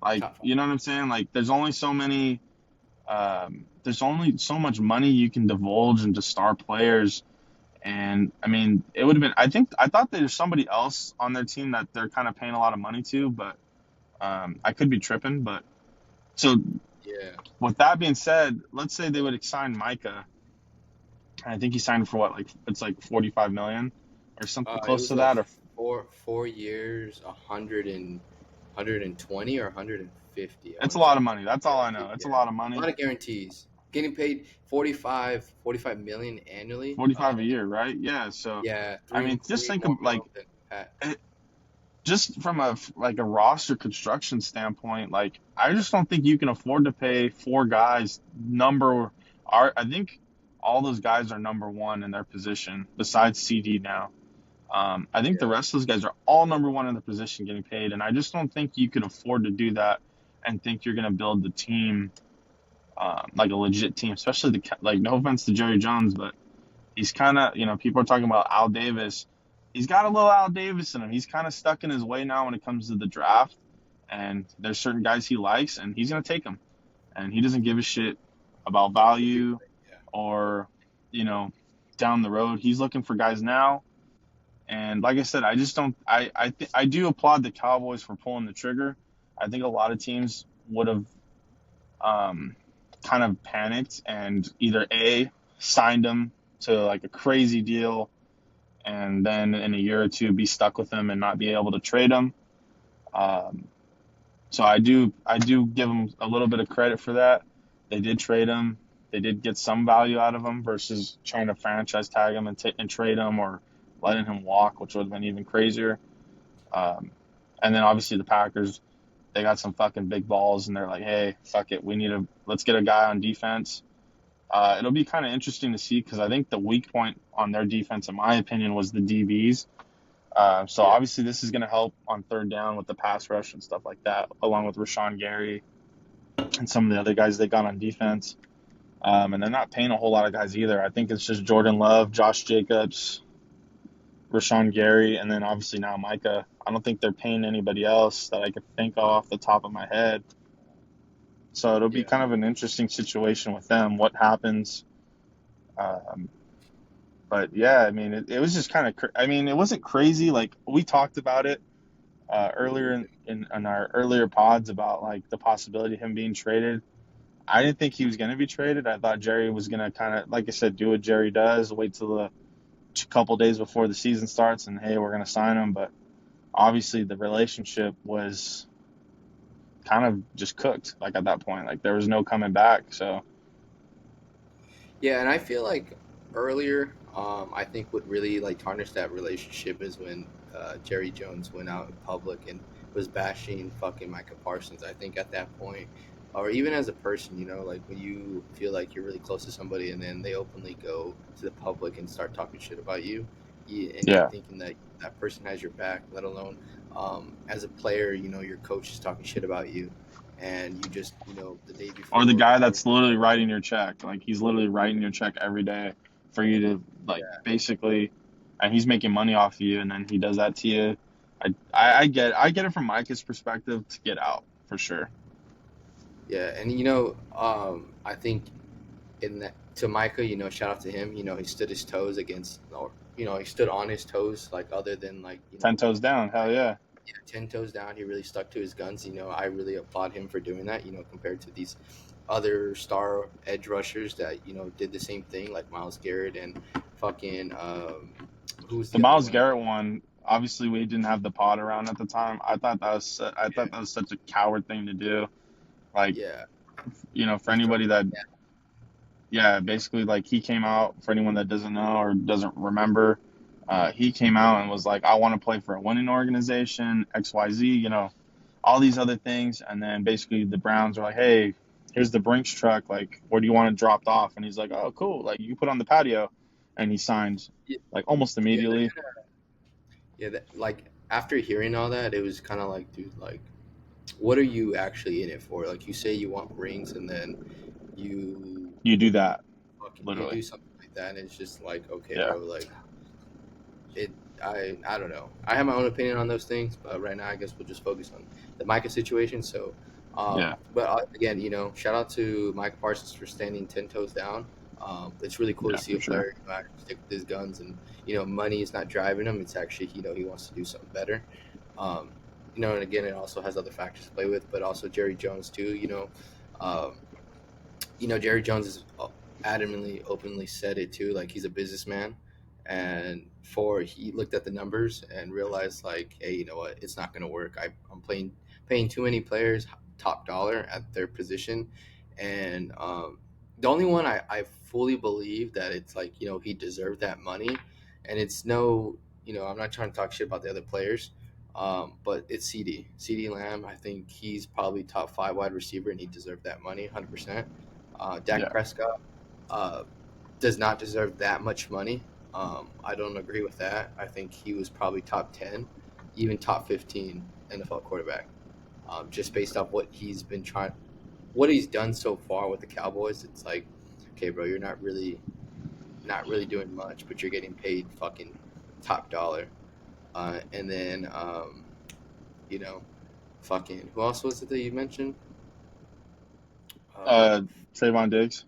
Like, Top five. you know what I'm saying? Like, there's only so many. There's only so much money you can divulge into star players. And I mean, it would have been. I thought there's somebody else on their team that they're kind of paying a lot of money to, but I could be tripping. But so Yeah. with that being said, let's say they would have signed Micah. I think he signed for what, like it's like 45 million or something It close was to a that, or 4 years, 120 or 150. I it's want a to say lot of money. That's all I know. guaranteed. It's a Yeah, lot of a money. lot of guarantees. Getting paid 45 million annually. 45 a year, right? Yeah. So, Yeah, I three mean, just three think more of like mil than Pat. it, just from a roster construction standpoint, like I just don't think you can afford to pay four guys number. I think all those guys are number one in their position besides CD now. I think the Yeah, rest of those guys are all number one in the position getting paid, and I just don't think you could afford to do that and think you're going to build the team like a legit team, especially like no offense to Jerry Jones, but he's kind of people are talking about Al Davis. He's got a little Al Davis in him. He's kind of stuck in his way now when it comes to the draft, and there's certain guys he likes, and he's going to take them, and he doesn't give a shit about value yeah, or down the road. He's looking for guys now. And like I said, I just don't. I do applaud the Cowboys for pulling the trigger. I think a lot of teams would have um, kind of panicked and either A, signed him to like a crazy deal, and then in a year or two be stuck with him and not be able to trade him. Um, so I do give them a little bit of credit for that. They did trade him. They did get some value out of him versus trying to franchise tag him and trade him or letting him walk, which would have been even crazier. Um, and then obviously the Packers, they got some fucking big balls, and they're like, hey, fuck it, let's get a guy on defense. It'll be kind of interesting to see because I think the weak point on their defense, in my opinion, was the DBs. So yeah, obviously this is going to help on third down with the pass rush and stuff like that, along with Rashawn Gary and some of the other guys they got on defense. And they're not paying a whole lot of guys either. I think it's just Jordan Love, Josh Jacobs, Rashawn Gary, and then obviously now Micah. I don't think they're paying anybody else that I could think of off the top of my head. So it'll be yeah, kind of an interesting situation with them. What happens? Um, but yeah, I mean, it was just kind of. I mean, it wasn't crazy. Like we talked about it earlier in our earlier pods about like the possibility of him being traded. I didn't think he was going to be traded. I thought Jerry was going to kind of, like I said, do what Jerry does, wait till the couple days before the season starts, and hey, we're going to sign him. But obviously, the relationship was kind of just cooked. Like at that point, like there was no coming back. So yeah. And I feel like earlier, I think what really like tarnished that relationship is when Jerry Jones went out in public and was bashing fucking Micah Parsons. I think at that point, or even as a person, like when you feel like you're really close to somebody and then they openly go to the public and start talking shit about you, and you're yeah, thinking that that person has your back, let alone as a player, your coach is talking shit about you, and you just, the day or the before, guy or that's literally writing your check. Like he's literally writing your check every day for you to like yeah, basically, and he's making money off of you, and then he does that to you. I get it from Micah's perspective to get out for sure. yeah, and I think in that to Micah, shout out to him. He stood his toes against, or he stood on his toes, like other than like 10 toes down, hell yeah. 10 toes down. He really stuck to his guns. I really applaud him for doing that. Compared to these other star edge rushers that did the same thing, like Miles Garrett and fucking who's The the other Miles one? Garrett one, obviously we didn't have the pod around at the time. I Yeah, thought that was such a coward thing to do. Like, yeah. for He throw, anybody that, yeah, yeah, basically like he came out, for anyone that doesn't know or doesn't remember, he came out and was like, I want to play for a winning organization, XYZ, all these other things. And then basically the Browns are like, hey, here's the Brinks truck. Like, where do you want it dropped off? And he's like, oh, cool. Like, you can put it on the patio. And he signed yeah, like almost yeah. immediately. Yeah, like after hearing all that, it was kind of like, dude, like, what are you actually in it for? Like, you say you want rings, and then you You do that, you literally. do something like that, and it's just like, okay, Yeah. bro, like it. I don't know. I have my own opinion on those things, but right now, I guess we'll just focus on the Micah situation. So, Yeah. but again, shout out to Mike Parsons for standing 10 toes down. It's really cool to Yeah, see a for sure. player actually stick with his guns, and money is not driving him. It's actually he wants to do something better. Um, and again, it also has other factors to play with, but also Jerry Jones too. Um, Jerry Jones is adamantly, openly said it too. Like he's a businessman, and he looked at the numbers and realized like, hey, you know what? It's not going to work. I'm paying too many players top dollar at their position, and the only one I fully believe that it's like he deserved that money, and it's no I'm not trying to talk shit about the other players. But it's CD Lamb. I think he's probably top 5 wide receiver, and he deserved that money 100%. Dak Yeah. Prescott uh, does not deserve that much money. I don't agree with that. I think he was probably top 10, even top 15 NFL quarterback, just based off what he's done so far with the Cowboys. It's like, okay, bro, you're not really doing much, but you're getting paid fucking top dollar. And then, you know, fucking who else was it that you mentioned? Uh, Uh, Trayvon Diggs,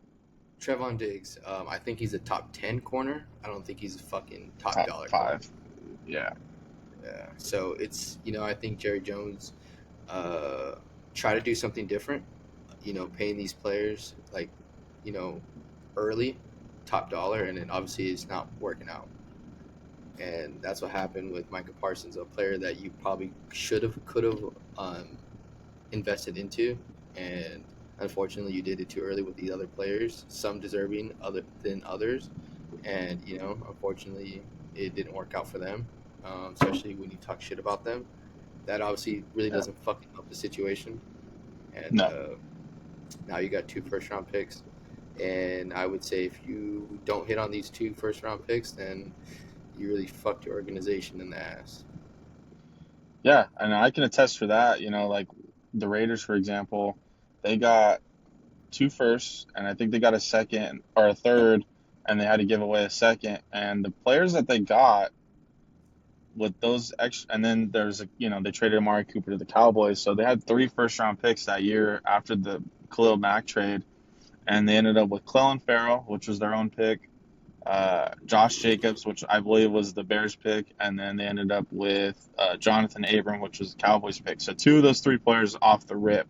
Trevon Diggs. I think he's a top 10 corner. I don't think he's a fucking top top dollar corner. 5. Yeah. Yeah. So it's I think Jerry Jones try to do something different. Paying these players like you know early, top dollar, and then obviously it's not working out. And that's what happened with Micah Parsons, a player that you probably could have invested into, and unfortunately you did it too early with these other players, some deserving other than others, and unfortunately it didn't work out for them, especially when you talk shit about them. That obviously really Yeah. doesn't fucking help the situation, and No. now you got 2 first round picks, and I would say if you don't hit on these 2 first round picks, then you really fucked your organization in the ass. Yeah, and I can attest for that. Like the Raiders, for example, they got 2 firsts, and I think they got a second or a third, and they had to give away a second. And the players that they got with those extra, and then they traded Amari Cooper to the Cowboys, so they had 3 first round picks that year after the Khalil Mack trade, and they ended up with Clelin Ferrell, which was their own pick, Josh Jacobs, which I believe was the Bears pick, and then they ended up with Jonathan Abram, which was the Cowboys pick. So 2 of those 3 players off the rip,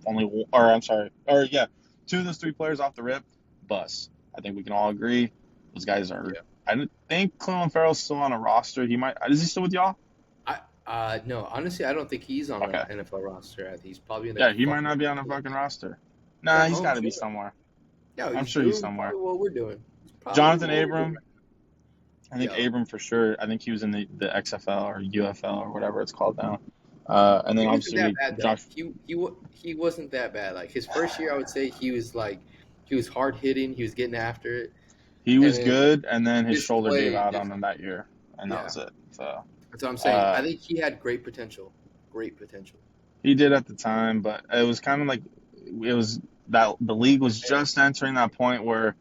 two of those 3 players off the rip, bust. I think we can all agree those guys are. Yeah. I don't think Clelin Ferrell's still on a roster. Is he still with y'all? No, honestly, I don't think he's on an Okay, NFL roster. I think he's probably in a yeah, he might fucking. not be on a fucking roster. He's Nah, at he's home got to be chilling. somewhere. Yeah, I'm he's sure he's doing somewhere. probably what we're doing. He's probably Jonathan what we're doing. Abram, I think Yo, Abram for sure. I think he was in the XFL or UFL or whatever it's called now. And then he wasn't obviously that we bad though. Josh. He wasn't that bad. Like his first year, I would say he was hard hitting. He was getting after it, He and was then good, and then his his shoulder gave play out on him just that year, and that yeah. was it. So That's what I'm saying. I uh, think he had great potential. Great potential. he did at the time, but it was kind of like it was that the league was just entering that point where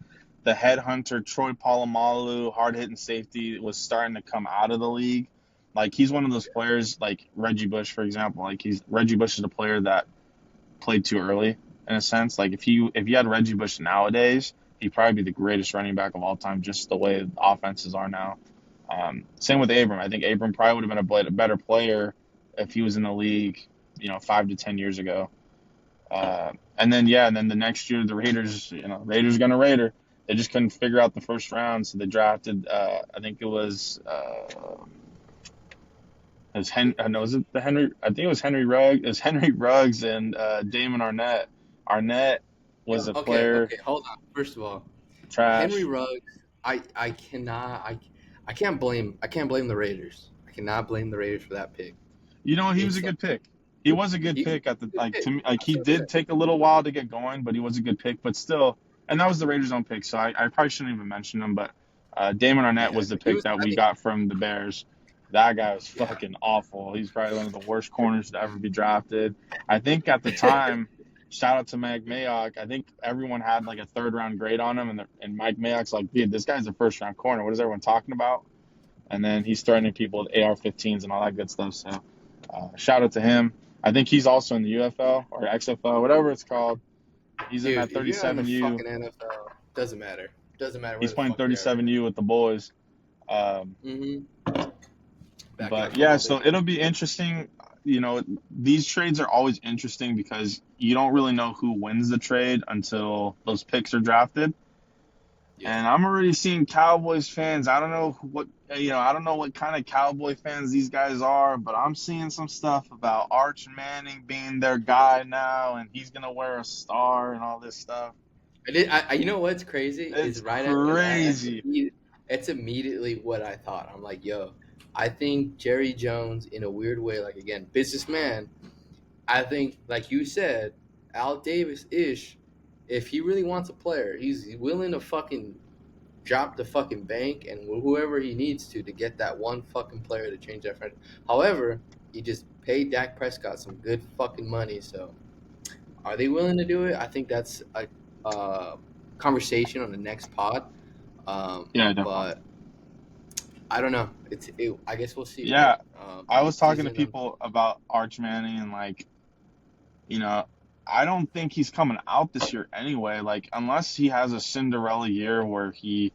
the headhunter Troy Polamalu, hard hitting safety, was starting to come out of the league. Like he's one of those players, like Reggie Bush, for example. Like Reggie Bush is a player that played too early in a sense. Like if you had Reggie Bush nowadays, he'd probably be the greatest running back of all time, just the way the offenses are now. Same with Abram. I think Abram probably would have been a better player if he was in the league, 5 to 10 years ago. And then the next year the Raiders, Raiders gonna Raider. They just couldn't figure out the first round, so they drafted. I think no, was it the Henry? I think it was Henry Ruggs. It was Henry Ruggs and Damon Arnett. Arnett was a Okay, player okay, hold on. First of all, Henry trash. Ruggs, I cannot I can't blame the Raiders. I cannot blame the Raiders for that pick. He was a It's like good pick. He was a good he was pick at the a good like pick. to me. Like I he still do. did take a little while to get going, but he was a good pick. But still, and that was the Raiders' own pick, so I probably shouldn't even mention him. But Damon Arnett Yeah, was the he pick was. that I we think got from the Bears. That guy was yeah. fucking awful. He's probably one of the worst corners to ever be drafted. I think at the time, shout out to Mike Mayock. I think everyone had like a 3rd round grade on him, and Mike Mayock's like, dude, this guy's a 1st round corner. What is everyone talking about? And then he's threatening people with AR-15s and all that good stuff. So shout out to him. I think he's also in the UFL or XFL, whatever it's called. He's in Dude, that if you're not in the 37U. fucking NFL, doesn't matter. Doesn't matter where He's the playing fuck you're at right 37U with the boys. Um, now. Back in the but yeah, football so days. it'll be interesting. These trades are always interesting because you don't really know who wins the trade until those picks are drafted. Yeah. And I'm already seeing Cowboys fans. I don't know what I don't know what kind of Cowboy fans these guys are, but I'm seeing some stuff about Arch Manning being their guy now, and he's gonna wear a star and all this stuff. You know what's crazy is It's right after that, crazy. it's immediately what I thought. I'm like, yo, I think Jerry Jones, in a weird way, like again, businessman. I think, like you said, Al Davis ish. If he really wants a player, he's willing to fucking drop the fucking bank and whoever he needs to get that one fucking player to change that franchise. However, he just paid Dak Prescott some good fucking money. So, are they willing to do it? I think that's a conversation on the next pod. Yeah, definitely. But I don't know. I guess we'll see, right? Yeah, I was talking to Season. people about Arch Manning and you know, I don't think he's coming out this year anyway. Like, unless he has a Cinderella year where he,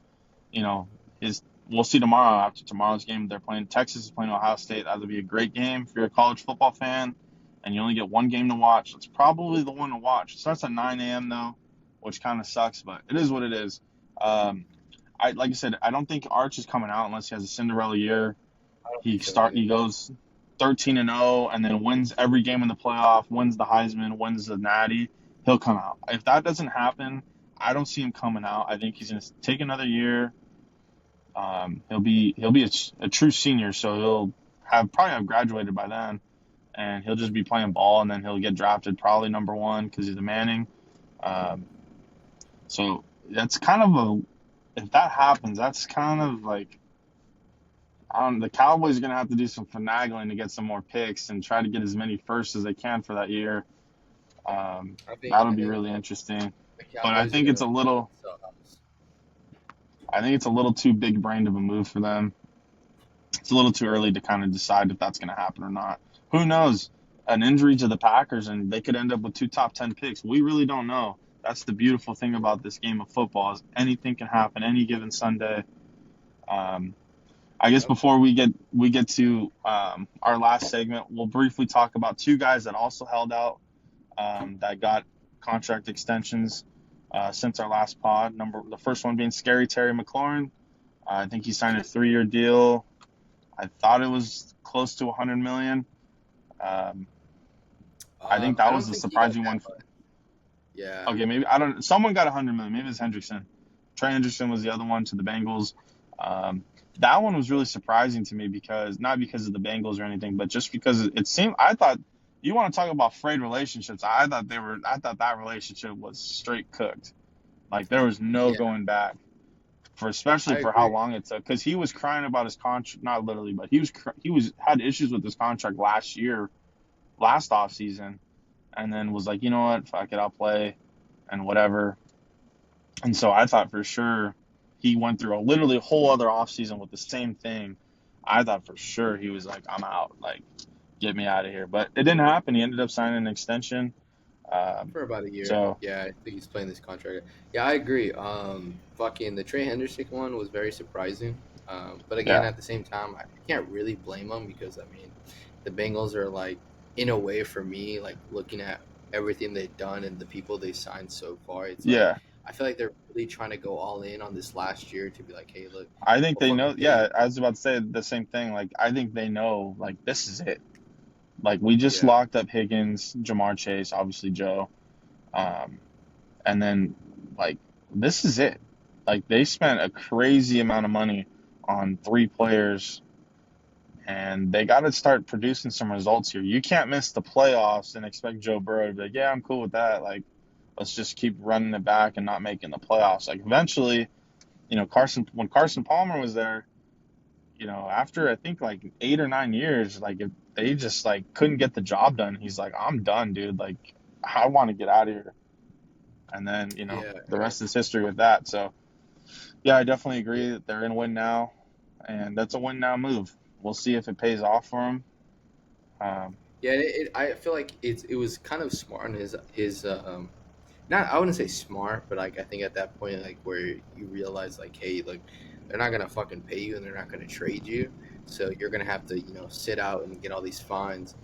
you know, is. We'll see tomorrow after tomorrow's game. They're playing Texas is playing Ohio State. That'll be a great game if you're a college football fan, and you only get one game to watch. It's probably the one to watch. It starts at 9 a.m. though, which kind of sucks, but it is what it is. Um, I like I said, I don't think Arch is coming out unless he has a Cinderella year. I don't think so either. He goes 13-0 and then wins every game in the playoff, wins the Heisman, wins the Natty. He'll come out. If that doesn't happen, I don't see him coming out. I think he's going to take another year. He'll be a true senior, so he'll probably have graduated by then, and he'll just be playing ball, and then he'll get drafted probably number one because he's a Manning. Um, so that's kind of if that happens, that's kind of like the Cowboys are going to have to do some finagling to get some more picks and try to get as many firsts as they can for that year. That'll I be think really interesting. the But I Cowboys are think it's gonna a little sell house. I think it's a little too big brained of a move for them. It's a little too early to kind of decide if that's going to happen or not. Who knows? An injury to the Packers and they could end up with 2 top 10 picks. We really don't know. That's the beautiful thing about this game of football is anything can happen any given Sunday. Um, I guess Yep. before we get to our last segment, we'll briefly talk about two guys that also held out that got contract extensions since our last pod. The first one being Scary Terry McLaurin. I think he signed a 3-year deal. I thought it was close to 100 million. Um, I think I that was don't the think he got surprising that one. much. Yeah. Okay, maybe I don't. Someone got 100 million. Maybe it's Hendrickson. Trey Hendrickson was the other one to the Bengals. Um, that one was really surprising to me because not because of the Bengals or anything, but just because it seemed. I thought you want to talk about frayed relationships. I thought they were. I thought that relationship was straight cooked. Like there was no Yeah. going back especially I for how agree. long it took. Because he was crying about his contract. Not literally, but he was had issues with his contract last off season, and then was like, you know what, fuck it, I'll play and whatever. And so I thought for sure he went through a literally whole other offseason with the same thing. I thought for sure he was like, I'm out, like, get me out of here. But it didn't happen. He ended up signing an extension. For about a year. So, Yeah, I think he's playing this contract. Yeah, I agree. Fucking the Trey Henderson one was very surprising. But again, yeah. at the same time, I can't really blame them because I mean, the Bengals are like, in a way, for me, like looking at everything they've done and the people they signed so far, it's like Yeah. I feel like they're really trying to go all in on this last year to be like, hey, look, I think we'll they fucking know. pay you. Yeah. I was about to say the same thing. Like, I think they know, like, this is it. Like, we just Yeah, locked up Higgins, Jamar Chase, obviously Joe. Um, and then, like, this is it. Like, they spent a crazy amount of money on 3 players, and they got to start producing some results here. You can't miss the playoffs and expect Joe Burrow to be like, yeah, I'm cool with that. Like, let's just keep running it back and not making the playoffs. Like, eventually, when Carson Palmer was there, after I think like 8 or 9 years, like if they just like couldn't get the job done, he's like, I'm done, dude. Like, I want to get out of here. And then, yeah, the rest is history with that. So, yeah, I definitely yeah. agree that they're in win now, and that's a win now move. We'll see if it pays off for him. Um, Yeah, I feel like it was kind of smart on his not I wouldn't say smart, but like I think at that point like where you realize like, hey, look, they're not gonna fucking pay you and they're not gonna trade you, so you're gonna have to sit out and get all these fines,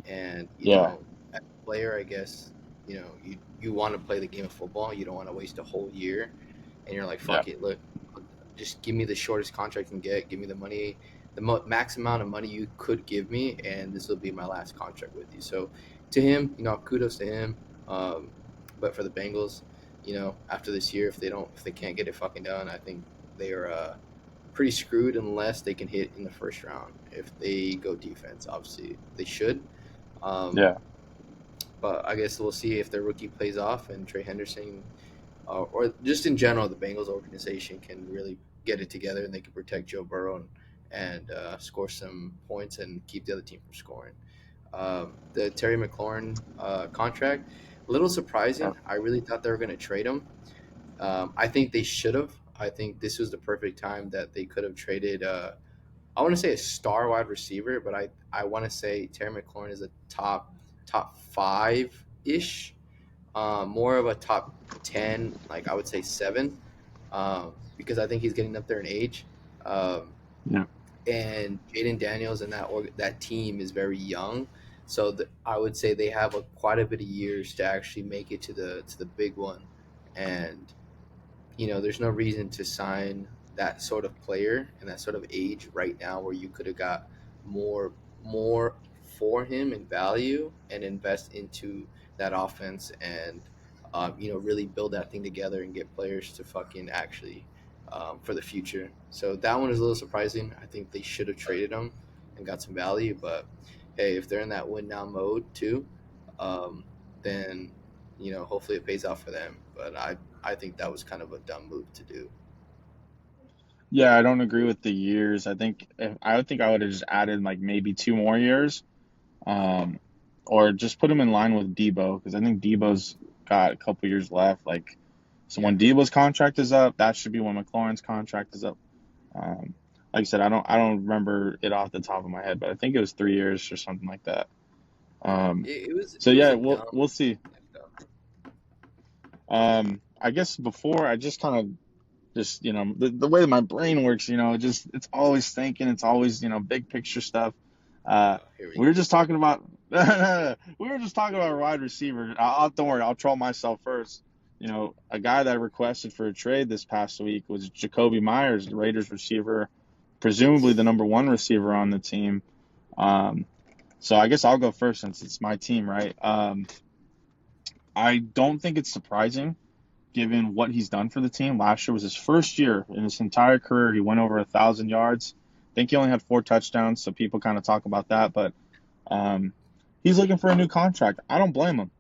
and yeah, as a player, I guess you want to play the game of football. You don't want to waste a whole year, and you're like, Yeah. fuck it, look, just give me the shortest contract you can get, give me the money, the max amount of money you could give me, and this will be my last contract with you. So to him, kudos to him. Um, but for the Bengals, after this year, if they can't get it fucking done, I think they are pretty screwed unless they can hit in the first round. If they go defense, obviously they should. Um, Yeah. but I guess we'll see if their rookie plays off and Trey Henderson, or just in general, the Bengals organization can really get it together and they can protect Joe Burrow and score some points and keep the other team from scoring. The Terry McLaurin contract, a little Yeah. surprising. I really thought they were going to trade him. I think they should have. I think this was the perfect time that they could have traded. I want to say a star wide receiver, but I want to say Terry McLaurin is a top five ish, more of a top 10, like I would say seven, because I think he's getting up there in age. Um, Yeah. and Jaden Daniels and that team is very young, so I would say they have quite a bit of years to actually make it to the big one, and there's no reason to sign that sort of player and that sort of age right now where you could have got more more for him in value and invest into that offense and really build that thing together and get players to fucking actually for the future. So that one is a little surprising. I think they should have traded him and got some value, but hey, if they're in that win now mode too, um, then hopefully it pays off for them. But I think that was kind of a dumb move to do. Yeah, I don't agree with the years. I think I would have just added like maybe 2 more years, um, or just put him in line with Debo because I think Debo's got a couple years left. Like, so Yeah. when Debo's contract is up, that should be when McLaurin's contract is up. Um, like I said, I don't remember it off the top of my head, but I think it was 3 years or something like that. Um, It was so it was yeah, a we'll dumb see. like, I guess before I just kind of just the way my brain works, just it's always thinking, it's always big picture stuff. Uh, here we we were go. just talking about we were just talking about a wide receiver. Don't worry, I'll troll myself first. A guy that requested for a trade this past week was Jacoby Myers, the Raiders receiver, presumably the number one receiver on the team. Um, so I guess I'll go first since it's my team, right? I don't think it's surprising given what he's done for the team. Last year was his first year in his entire career. He went over 1,000 yards. I think he only had 4 touchdowns, so people kind of talk about that. But um, he's looking for a new contract. I don't blame him.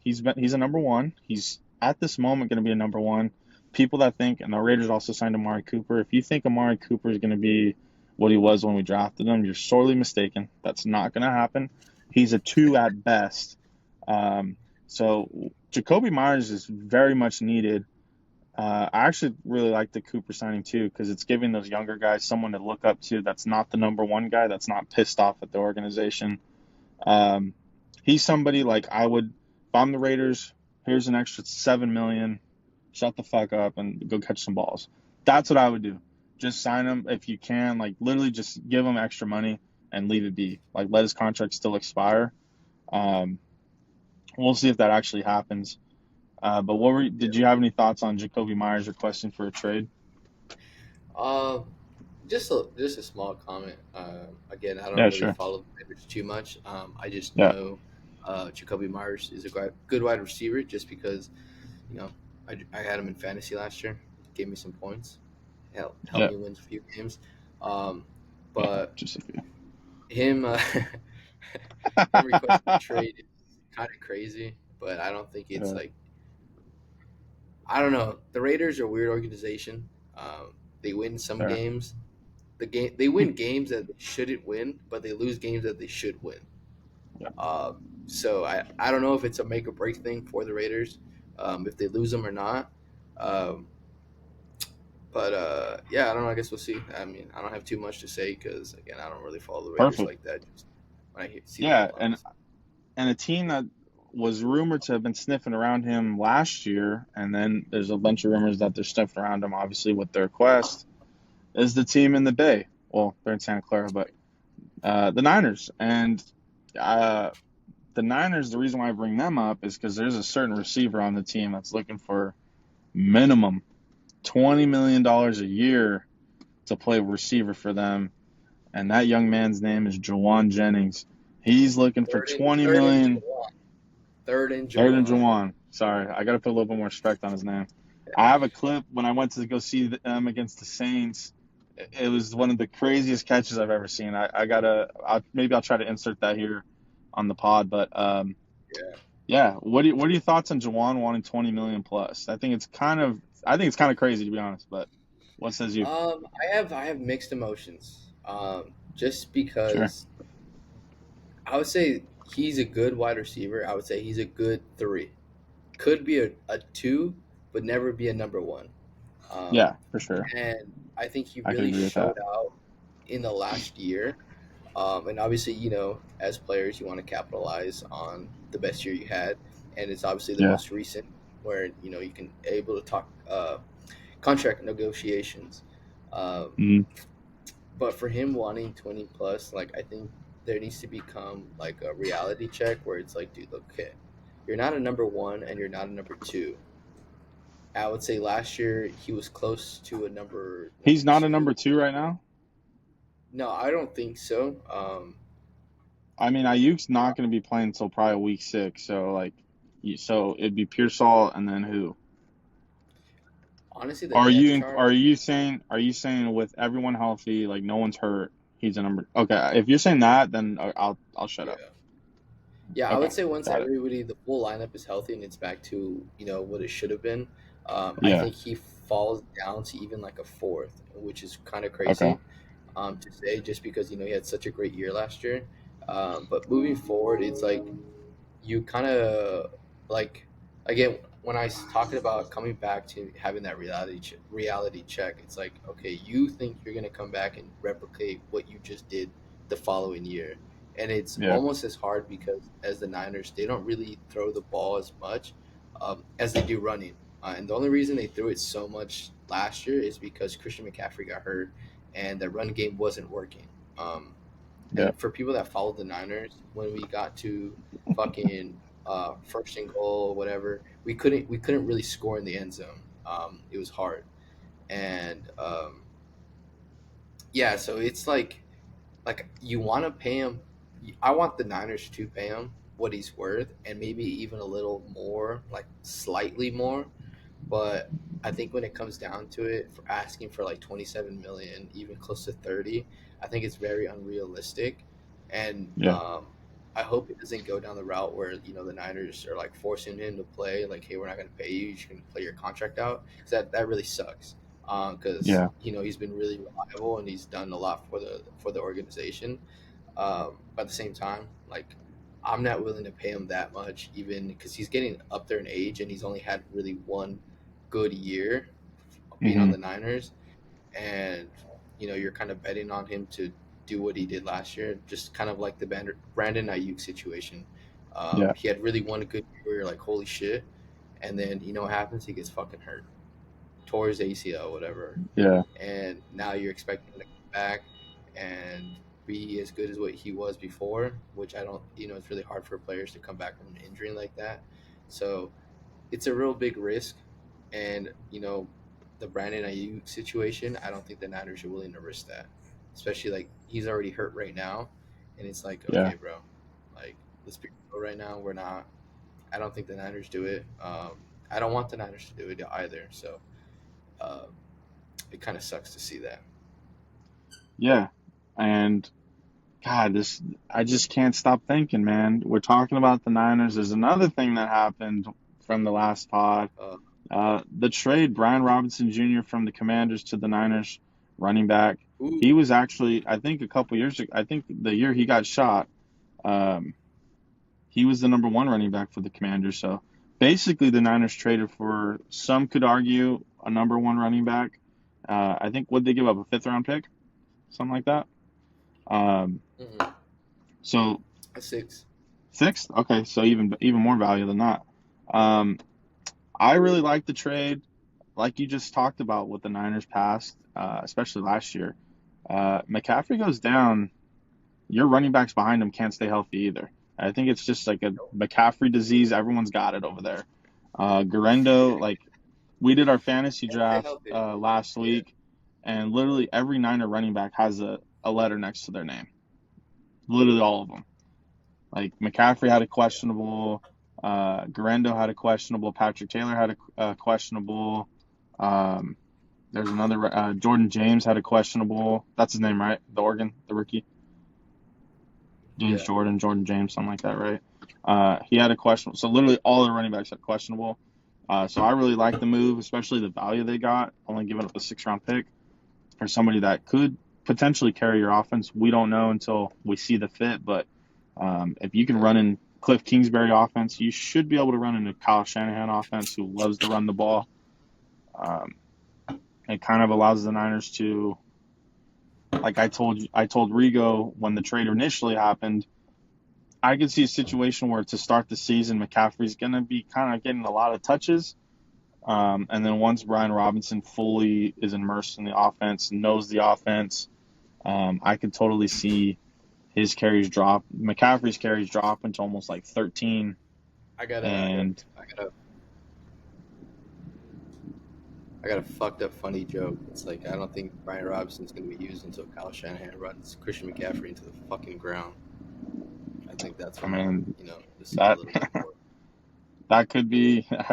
He's a number one. He's at this moment going to be a number one. People that think, and the Raiders also signed Amari Cooper. If you think Amari Cooper is going to be what he was when we drafted him, you're sorely mistaken. That's not going to happen. He's a two at best. So Jacoby Myers is very much needed. I actually really like the Cooper signing too because it's giving those younger guys someone to look up to. That's not the number one guy. That's not pissed off at the organization. Um, he's somebody like I would. If I'm the Raiders, here's an extra 7 million. Shut the fuck up and go catch some balls. That's what I would do. Just sign him if you can. Like literally, just give him extra money and leave it be. Like let his contract still expire. Um, we'll see if that actually happens. But did you have any thoughts on Jacoby Myers requesting for a trade? Um, just a small comment. Again, I don't Yeah, really sure. follow the Raiders too much. I just Yeah, know Jacoby Myers is a good wide receiver just because you know I had him in fantasy last year. Gave me some points. Helped yeah, me win a few games. Um, yeah. but Just a few. him him requesting a trade is kind of crazy. But I don't think it's Yeah, like I don't know. The Raiders are a weird organization. They win some fair. games. They win games that they shouldn't win, but they lose games that they should win. Yeah, So I don't know if it's a make or break thing for the Raiders, if they lose them or not. Um, but yeah, I don't know. I guess we'll see. I mean, I don't have too much to say because again, I don't really follow the Raiders perfect. like that. Just when see the Yeah, and headlines. and a team that was rumored to have been sniffing around him last year, and then there's a bunch of rumors that they're sniffing around him, obviously with their quest, is the team in the Bay. Well, they're in Santa Clara, but the Niners. And uh, the Niners, the reason why I bring them up is because there's a certain receiver on the team that's looking for minimum. $20 million a year to play receiver for them, and that young man's name is Jawan Jennings. He's looking for 20 Third and million. Jawan. Third and Third and Jawan. Jawan. Sorry, I got to put a little bit more respect on his name. I have a clip when I went to go see them against the Saints. It was one of the craziest catches I've ever seen. Maybe I'll try to insert that here on the pod. But Yeah. yeah, what are your thoughts on Jawan wanting 20 million plus? I think it's kind of crazy to be honest. But what says you? I have mixed emotions. Just Sure. because I would say he's a good wide receiver. I would say he's a good three. Could be a two, but never be a number one. Um, Yeah, for sure. and I think he I could really agree with that. showed out in the last year. And obviously, as players, you want to capitalize on the best year you had, and it's obviously the Yeah. most recent where you can able to talk contract negotiations. Um, Mm, but for him wanting 20 plus, like I think there needs to become like a reality check where it's like, dude, look, okay, you're not a number one and you're not a number two. I would say last year he was close to a number he's not a number two. two right now. No, I don't think so. I mean, Ayuk's not going to be playing until probably week 6. So like, so it'd be Pearsall and then who? Honestly, the depth chart. Are you saying with everyone healthy, like no one's hurt, he's a number? Okay, if you're saying that, then I'll shut Yeah. up. Yeah, I Okay, would say once got it. everybody, the full lineup is healthy and it's back to what it should have been, I Yeah. think he falls down to even like a fourth, which is kind of Okay. crazy to say, just because he had such a great year last year. But moving forward, it's like you kind of like again when talking about coming back to having that reality check. It's like, okay, you think you're gonna come back and replicate what you just did the following year, and it's Yeah. almost as hard because as the Niners, they don't really throw the ball as much as they do running. And the only reason they threw it so much last year is because Christian McCaffrey got hurt and the run game wasn't working. Yeah. And for people that followed the Niners, when we got to fucking first and goal, whatever, we couldn't really score in the end zone. It was hard, and yeah, so it's like you want to pay him. I want the Niners to pay him what he's worth, and maybe even a little more, like slightly more. But I think when it comes down to it, for asking for like 27 million, even close to 30, I think it's very unrealistic. And Yeah. I hope it doesn't go down the route where the Niners are like forcing him to play, like, hey, we're not going to pay you. You're just going to play your contract out, because that really sucks. Because Yeah. he's been really reliable and he's done a lot for the organization. But at the same time, like, I'm not willing to pay him that much, even because he's getting up there in age and he's only had really one good year being on Hmm. the Niners, and you're kind of betting on him to do what he did last year, just kind of like the Brandon Ayuk situation. Yeah. He had really one good year where you're like, holy shit, and then what happens? He gets fucking hurt, tore his ACL, whatever, Yeah. and now you're expecting him to come back and be as good as what he was before, which I don't. It's really hard for players to come back from an injury like that. So it's a real big risk, and the Brandon Ayuk situation, I don't think the Niners are willing to risk that, especially like he's already hurt right now, and it's like, Yeah. okay, bro, like, let's be real right now. We're not. I don't think the Niners do it. I don't want the Niners to do it either. So uh, it kind of sucks to see that. Yeah. And God, I just can't stop thinking, man. We're talking about the Niners. There's another thing that happened from the last pod. Uh, The trade, Brian Robinson Jr. from the Commanders to the Niners, running back. ooh, He was actually, I think, a couple years ago. I think the year he got shot, um, he was the number one running back for the Commanders. So basically, the Niners traded for, some could argue, a number one running back. I think, would they give up a fifth round pick, something like that? Um, mm-hmm. so A six. sixth, okay, so even more value than that. Um, I really like the trade, like you just talked about with the Niners past, especially last year. McCaffrey goes down, your running backs behind him can't stay healthy either. I think it's just like a McCaffrey disease. Everyone's got it over there. Garendo, Yeah, like we did our fantasy And stay draft healthy. last Yeah. week, and literally every Niner running back has a letter next to their name. Literally all of them. Like McCaffrey had a questionable, Garendo had a questionable, Patrick Taylor had a questionable. Um, there's another Jordan James had a questionable. That's his name, right? The rookie, James Yeah. Jordan, Jordan James, something like that, right? He had a questionable. So literally all the running backs had questionable. So I really like the move, especially the value they got, only giving up a 6-round pick for somebody that could potentially carry your offense. We don't know until we see the fit, but if you can run in Cliff Kingsbury offense, you should be able to run in a Kyle Shanahan offense who loves to run the ball. Um, it kind of allows the Niners to, like I told Rigo when the trade initially happened, I could see a situation where to start the season, McCaffrey's going to be kind of getting a lot of touches. And then once Brian Robinson fully is immersed in the offense, knows the offense, I could totally see his carries drop. McCaffrey's carries drop into almost like 13. I got a, I got, And I got a, I got a fucked up funny joke. It's like I don't think Brian Robinson's gonna be used until Kyle Shanahan runs Christian McCaffrey into the fucking ground. I think that's I when I'll, mean, see a that little bit more. that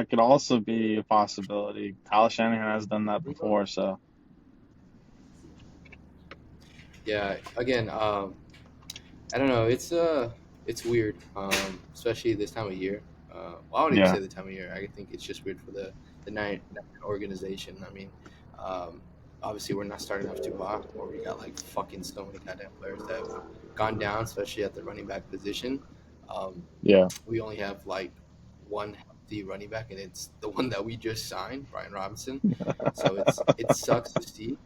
could also be a possibility. Kyle Shanahan has done that before, so Yeah. Again, I don't know. It's weird, especially this time of year. Well, I don't even yeah, say the time of year. I think it's just weird for the nine organization. I mean, um, obviously we're not starting off too hot, or we got like fucking so many goddamn players that have gone down, especially at the running back position. Um, yeah, we only have like one healthy running back, and it's the one that we just signed, Brian Robinson. So it sucks to see.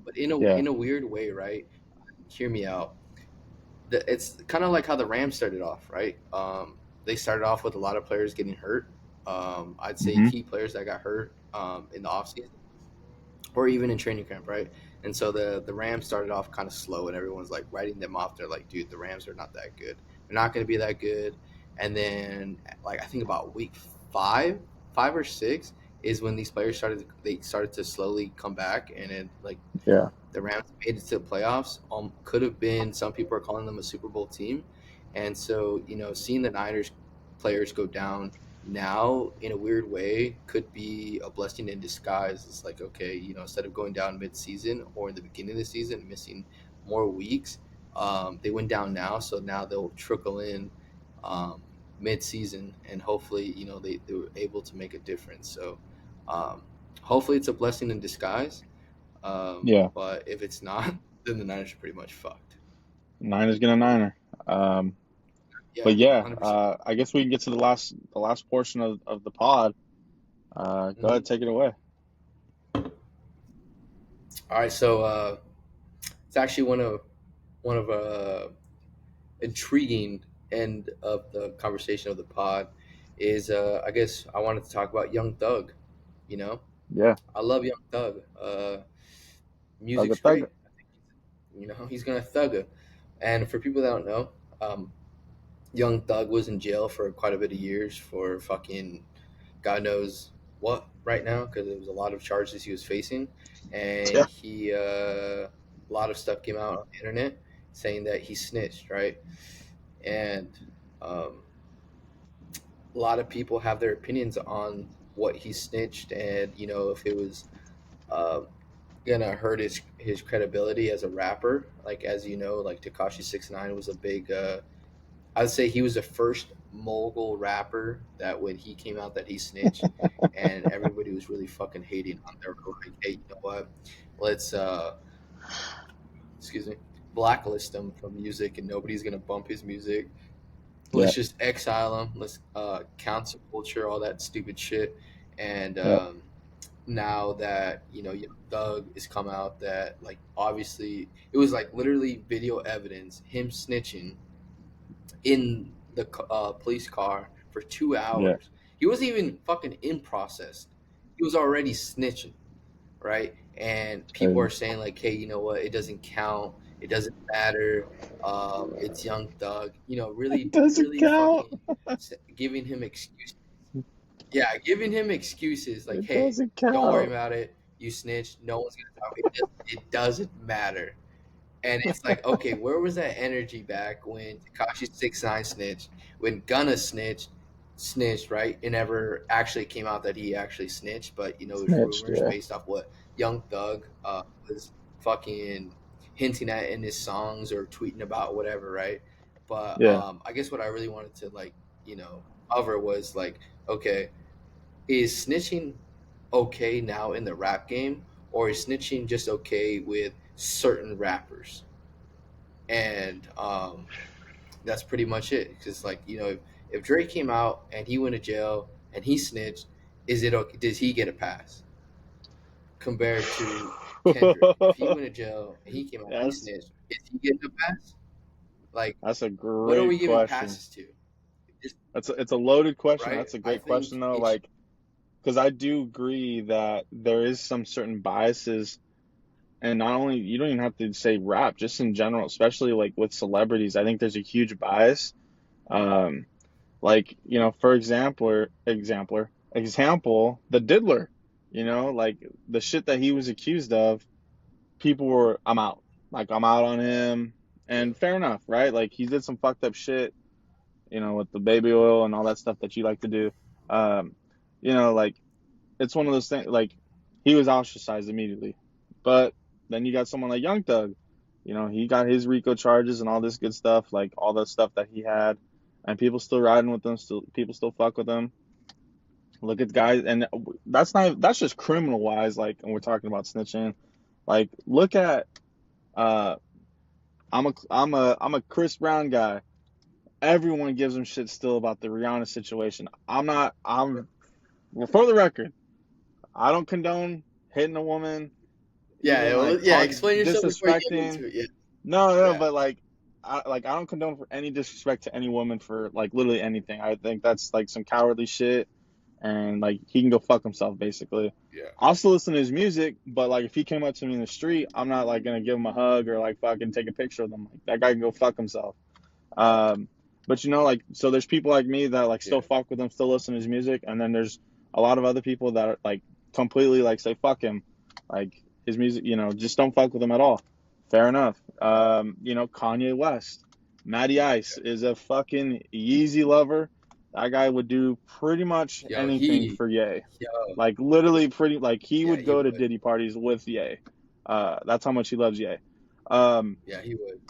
But yeah, in a weird way, right? Hear me out. It's kind of like how the Rams started off, right? They started off with a lot of players getting hurt. I'd say hmm key players that got hurt in the offseason or even in training camp, right? And so the Rams started off kind of slow, and everyone's like writing them off. They're like, dude, the Rams are not that good. They're not going to be that good. And then, like I think about week five, 5 or 6 is when these players started to slowly come back, and it like yeah, the Rams made it to the playoffs. Could have been, some people are calling them a Super Bowl team, and so seeing the Niners players go down now in a weird way could be a blessing in disguise. It's like, okay, instead of going down mid-season or in the beginning of the season, missing more weeks, they went down now, so now they'll trickle in um, mid-season, and hopefully, they were able to make a difference. So um, hopefully, it's a blessing in disguise. yeah. But if it's not, then the Niners are pretty much fucked. Niners get a Niner. Um, Yeah, but yeah, 100%. I guess we can get to the last portion of the pod. Go Hmm. ahead, take it away. All right, so it's actually one of intriguing end of the conversation of the pod is I guess I wanted to talk about Young Thug. You know, Yeah, I love Young Thug. thugga Music's thugga. great. He's gonna thug it. And for people that don't know, um, Young Thug was in jail for quite a bit of years for fucking God knows what right now, because there was a lot of charges he was facing, and Yeah, a lot of stuff came out on the internet saying that he snitched, right? And um, a lot of people have their opinions on what he snitched, and if it was uh, gonna hurt his credibility as a rapper. Like, as you know, like Takashi 69 was a big. I'd say he was the first mogul rapper that when he came out that he snitched, and everybody was really fucking hating on there. Like, hey, you know what? Let's excuse me, blacklist him from music, and nobody's gonna bump his music. yeah, Let's just exile him. Let's cancel culture, all that stupid shit. And yeah, now that Young Thug has come out, that like obviously it was like literally video evidence him snitching in the police car for two yeah. hours. He wasn't even fucking in process. He was already snitching, right? And It's people crazy. are saying like, hey, you know what? It doesn't count. It doesn't matter. It's Young Thug. It Really, doesn't really count. fucking giving him excuses. Yeah, giving him excuses like, It "Hey, doesn't don't worry count. about it. You snitched. No one's gonna talk. It doesn't matter." And it's like, okay, where was that energy back when Takashi 69 snitched, when Gunna snitched, right? It never actually came out that he actually snitched, but it was Snitched, rumors yeah. based off what Young Thug was fucking hinting at in his songs or tweeting about, whatever, right? But Yeah. I guess what I really wanted to like, cover was like, okay, is snitching okay now in the rap game, or is snitching just okay with certain rappers? And that's pretty much it. Because like if Drake came out and he went to jail and he snitched, is it okay? Does he get a pass compared to Kendrick? If he went to jail and he came out and he That's snitched, is he getting a pass? Like, that's a what are we great giving question. passes to? Just, It's a loaded question. right? That's a I great question think though. it's Like, because I do agree that there is some certain biases, and not only you don't even have to say rap, just in general, especially like with celebrities. I think there's a huge bias. Um, like for example, the diddler. Like the shit that he was accused of, people were, I'm out. Like I'm out on him, yeah, and fair enough, right? Like he did some fucked up shit, with the baby oil and all that stuff that you like to do. Um, like it's one of those things. Like he was ostracized immediately, but then you got someone like Young Thug. He got his RICO charges and all this good stuff, like all the stuff that he had, and people still riding with him. Still, people still fuck with him. Look at guys, and that's just criminal wise. Like, and we're talking about snitching. Like, look at uh, I'm a Chris Brown guy. Everyone gives him shit still about the Rihanna situation. I'm not. Well, for the record, I don't condone hitting a woman, yeah, even like yeah. talk Explain yourself before you get disrespecting. into it. Yeah, No, no, no, yeah, but I don't condone for any disrespect to any woman for like literally anything. I think that's like some cowardly shit, and like he can go fuck himself basically. yeah, I'll still listen to his music, but like if he came up to me in the street, I'm not like gonna give him a hug or like fucking take a picture of him. Like that guy can go fuck himself. Um, but like, so there's people like me that like yeah, still fuck with him, still listen to his music, and then there's a lot of other people that are like completely like say fuck him, like his music, just don't fuck with him at all. Fair enough. Kanye West, Matty Ice is a fucking Yeezy lover. That guy would do pretty much yo, anything for Ye. yo, Like literally pretty like he yeah, would he go to would, Diddy parties with Ye. That's how much he loves Ye. Um, yeah, he would,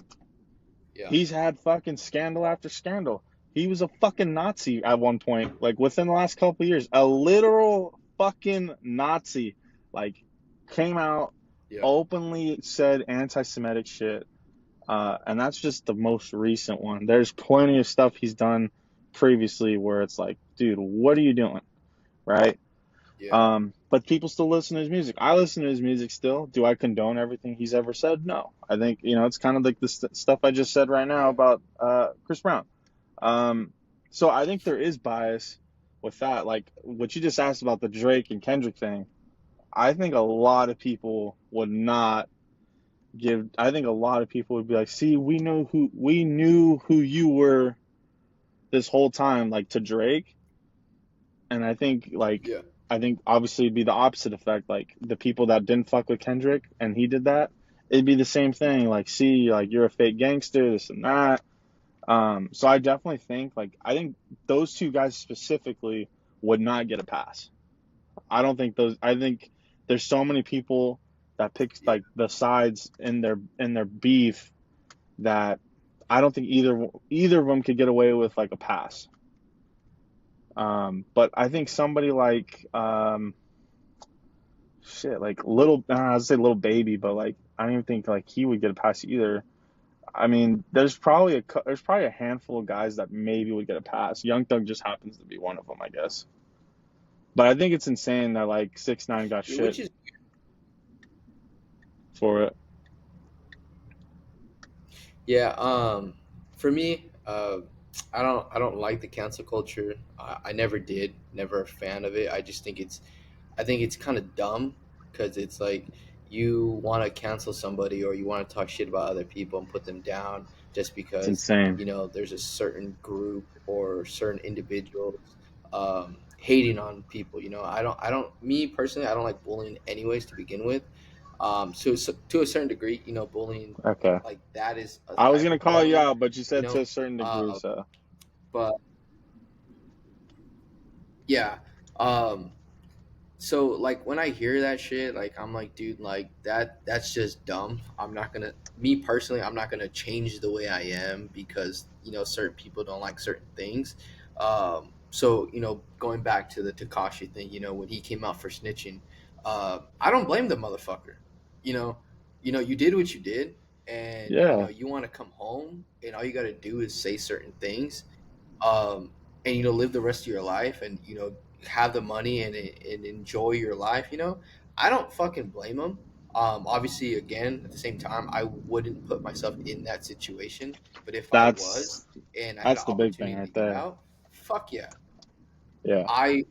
yeah, He's had fucking scandal after scandal. He was a fucking Nazi at one point, like within the last couple of years. A literal fucking Nazi. Like, came out, yeah, openly said anti Semitic shit. And that's just the most recent one. There's plenty of stuff he's done previously where it's like, dude, what are you doing? Right? yeah, But people still listen to his music. I listen to his music still. Do I condone everything he's ever said? No. I think, it's kind of like the stuff I just said right now yeah, about Chris Brown. Um, so I think there is bias with that. Like what you just asked about the Drake and Kendrick thing, I think a lot of people would not I think a lot of people would be like, see, we knew who you were this whole time, like to Drake. And yeah, I think obviously it'd be the opposite effect. Like the people that didn't fuck with Kendrick and he did that, it'd be the same thing. Like, see, like you're a fake gangster, this and that. So I definitely think I think those two guys specifically would not get a pass. I think there's so many people that pick yeah. like the sides in their beef that I don't think either of them could get away with like a pass. But I think somebody like shit, like little, I'd say little baby, but like I don't even think like he would get a pass either. I mean, there's probably a handful of guys that maybe would get a pass. Young Thug just happens to be one of them, I guess. But I think it's insane that like 6ix9ine got Yeah, shit which is for it. yeah. For me, I don't like the cancel culture. I never did, never a fan of it. I think it's kind of dumb because it's like you want to cancel somebody or you want to talk shit about other people and put them down just It's because insane. there's a certain group or certain individuals hating on people. Me personally, I don't like bullying anyways to begin with. So to a certain degree, bullying Okay. like that is a I was type gonna of call you bullying, out, but you you said to know. a certain degree, Uh, so but yeah, um, so like when I hear that shit, like I'm like, dude, like that's just dumb. Me personally, I'm not gonna change the way I am because certain people don't like certain things. So going back to the Takashi thing, when he came out for snitching, I don't blame the motherfucker. You know, you did what you did, and yeah, you want to come home, and all you got to do is say certain things, um, and live the rest of your life, and have the money and enjoy your life. I don't fucking blame him. Obviously, again, at the same time, I wouldn't put myself in that situation. But if I was that's and I had an that's the big thing opportunity to right get there. out, fuck yeah. Yeah, I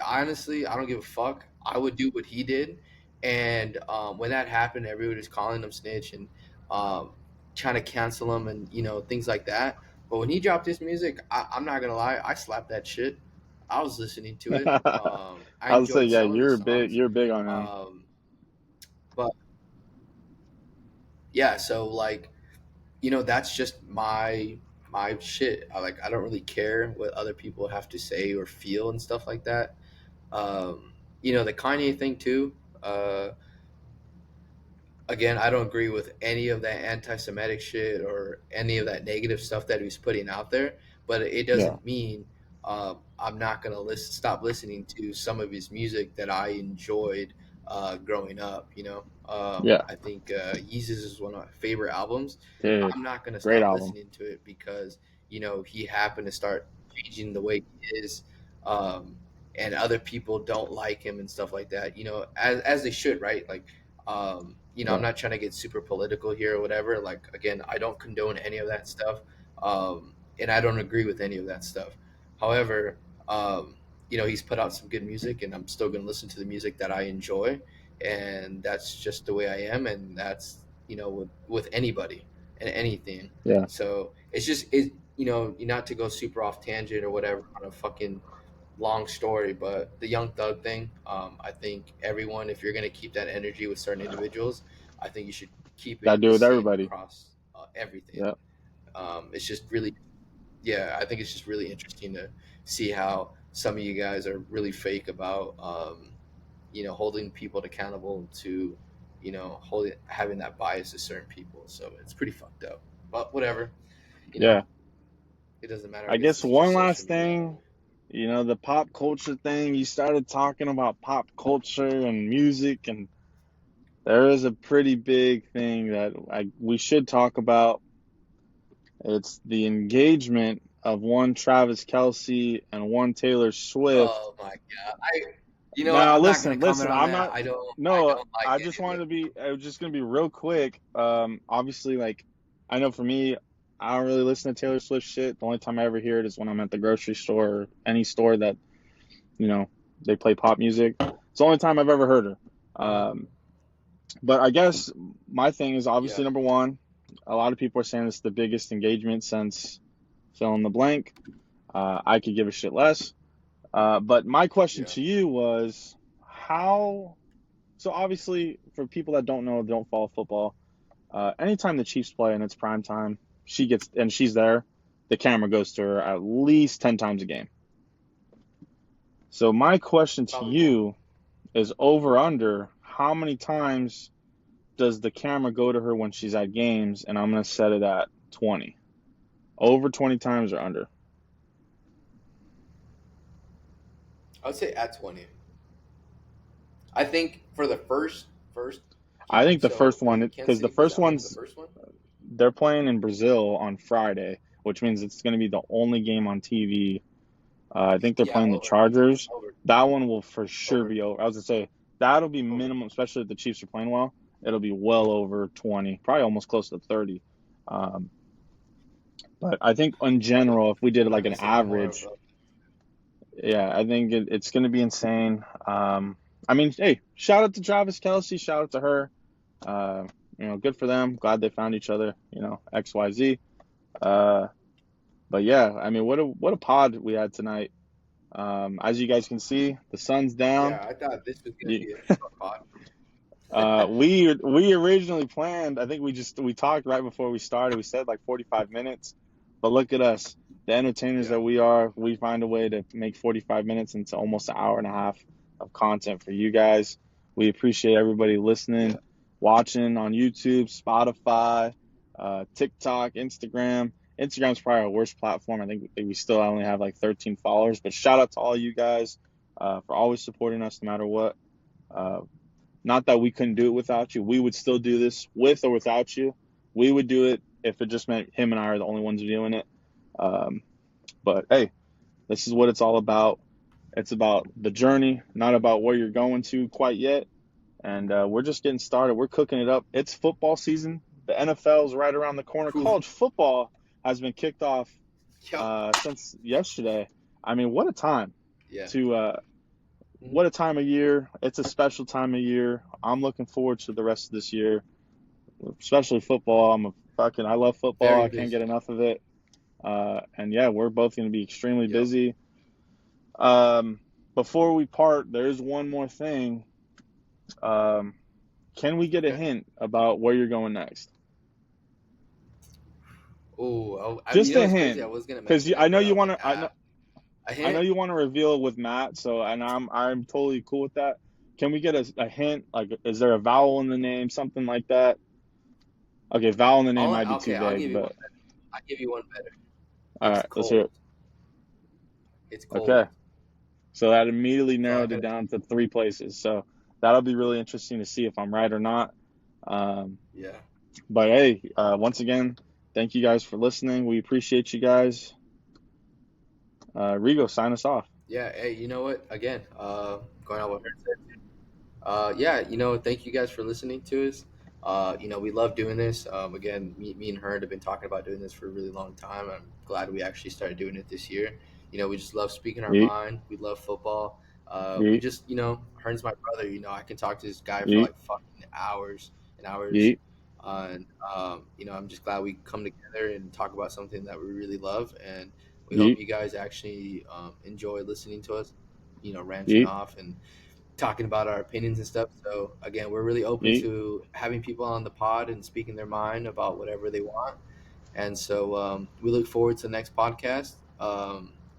honestly, I don't give a fuck. I would do what he did, and when that happened, everybody was calling him snitch and um, trying to cancel him and things like that. But when he dropped his music, I'm not gonna lie, I slapped that shit. I was listening to it. I I would say enjoyed yeah, some of the songs, you're big on him. um, but yeah. So like that's just my shit. I don't really care what other people have to say or feel and stuff like that. The Kanye thing too. Uh, Again, I don't agree with any of that anti-Semitic shit or any of that negative stuff that he's putting out there. But it Yeah, doesn't mean I'm not gonna stop listening to some of his music that I enjoyed growing up. yeah, I think Yeezus is one of my favorite albums. dude, I'm not gonna great stop album. listening to it because he happened to start changing the way he is. Um, and other people don't like him and stuff like that. As they should, right? Like, I'm Yeah, not trying to get super political here or whatever. Like, again, I don't condone any of that stuff, and I don't agree with any of that stuff. However, he's put out some good music, and I'm still going to listen to the music that I enjoy, and that's just the way I am, and that's with anybody and anything. yeah, So not to go super off tangent or whatever on a fucking long story, but the Young Thug thing, I think everyone, if you're going to keep that energy with certain individuals, I think you should keep gotta it do the with same everybody. across everything. Yeah, It's just really, yeah, I think it's just really interesting to see how some of you guys are really fake about, holding people accountable to, having that bias to certain people. So it's pretty fucked up. But whatever, you know, yeah. it doesn't matter. I I guess guess it's just one social last media. thing, the pop culture thing. You started talking about pop culture and music, and there is a pretty big thing that we should talk about. It's the engagement of one Travis Kelce and one Taylor Swift. Oh my god! What? Now, I'm not gonna listen, comment listen. on I'm that. not. I No, don't like I just any wanted of to it. be. I was just gonna be real quick. Obviously, like, I know for me, I don't really listen to Taylor Swift shit. The only time I ever hear it is when I'm at the grocery store or any store that you know they play pop music. It's the only time I've ever heard her. Uh-huh. Um, but I guess my thing is Yeah. obviously number one. A lot of people are saying it's the biggest engagement since fill in the blank. I could give a shit less. But my question Yeah. to you was how. So obviously, for people that don't know, don't follow football, anytime the Chiefs play and it's prime time, she's there. The camera goes to her at least 10 times a game. So my question to Probably more. you is over under how many times does the camera go to her when she's at games? And I'm gonna set it at 20. Over 20 times or under? I would say at 20. I think for the first I game. think the So first one, wait, Kansas because the City plays first at home. The one's first one. they're playing in Brazil on Friday, which means it's going to be the only game on TV. I think they're Yeah. playing the Over. Chargers. Over. That one will for sure Over. be over. I was gonna say that'll be Over. minimum, especially if the Chiefs are playing well. It'll be well over 20, probably almost close to 30. Um, but I think in general, if we did I'm not like an gonna say no more, average, but yeah, I think it's going to be insane. I mean, hey, shout out to Travis Kelce, shout out to her. Uh, good for them. Glad they found each other. XYZ. Uh, but yeah, I mean, what a pod we had tonight. As you guys can see, the sun's down. Yeah, I thought this was gonna You- be a short pod. we originally planned. I think we talked right before we started. We said like 45 minutes, but look at us, the entertainers Yeah, that we are. We find a way to make 45 minutes into almost an hour and a half of content for you guys. We appreciate everybody listening, yeah, watching on YouTube, Spotify, TikTok, Instagram. Instagram's probably our worst platform. I think we still only have like 13 followers. But shout out to all you guys for always supporting us no matter what. Uh, Not that we couldn't do it without you. We would still do this with or without you. We would do it if it just meant him and I are the only ones doing it. Um, but hey, this is what it's all about. It's about the journey, not about where you're going to quite yet. And we're just getting started. We're cooking it up. It's football season. The NFL is right around the corner. Whew. College football has been kicked off Yep. since yesterday. I mean, what a time Yeah. to what a time of year. It's a special time of year. I'm looking forward to the rest of this year, especially football. I love football. Very I can't get busy. enough of it. And yeah, we're both going to be extremely Yep. busy. Before we part, there's one more thing. Can we get a Okay. hint about where you're going next? Oh, Just a it's crazy. I hint, was gonna because mention I it, know but you I'm want like, to. I know. I I know hint. you want to reveal it with Matt. So, and I'm totally cool with that. Can we get a hint? Like, is there a vowel in the name, something like that? Okay, vowel in the name might be too Okay, I'll give vague, you one but better. I'll give you one better. all It's right, let's hear cold. it. It's Okay, cold. so that immediately That's all I narrowed it gotta. down to three places. So that'll be really interesting to see if I'm right or not. Um, Yeah. but hey, once again, thank you guys for listening. We appreciate you guys. Rigo, sign us off. Yeah. Hey, you know what? Again, going on what Hurt said. Yeah, thank you guys for listening to us. We love doing this. Again, me and Hearn have been talking about doing this for a really long time. I'm glad we actually started doing it this year. We just love speaking our Yeet, mind. We love football. We yeet, just, Hearn's my brother. I can talk to this guy for yeet, like fucking hours and hours. yeet, I'm just glad we come together and talk about something that we really love. And we hope yeet, you guys actually enjoy listening to us, ranting yeet, off and talking about our opinions and stuff. So again, we're really open yeet. to having people on the pod and speaking their mind about whatever they want. And so we look forward to the next podcast.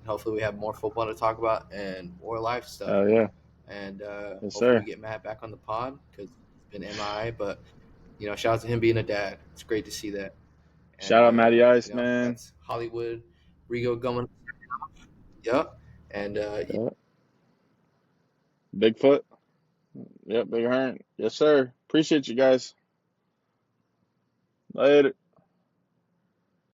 Hopefully, we have more football to talk about and more life stuff. Oh yeah, And yes hopefully, we sir. get Matt back on the pod because he's been MIA. But shout out to him being a dad. It's great to see that. Shout And out Matty Ice, man. that's Hollywood. Rigo going. Yep. And Yeah. Bigfoot. Yep, Big Hern. Yes sir. Appreciate you guys. Later.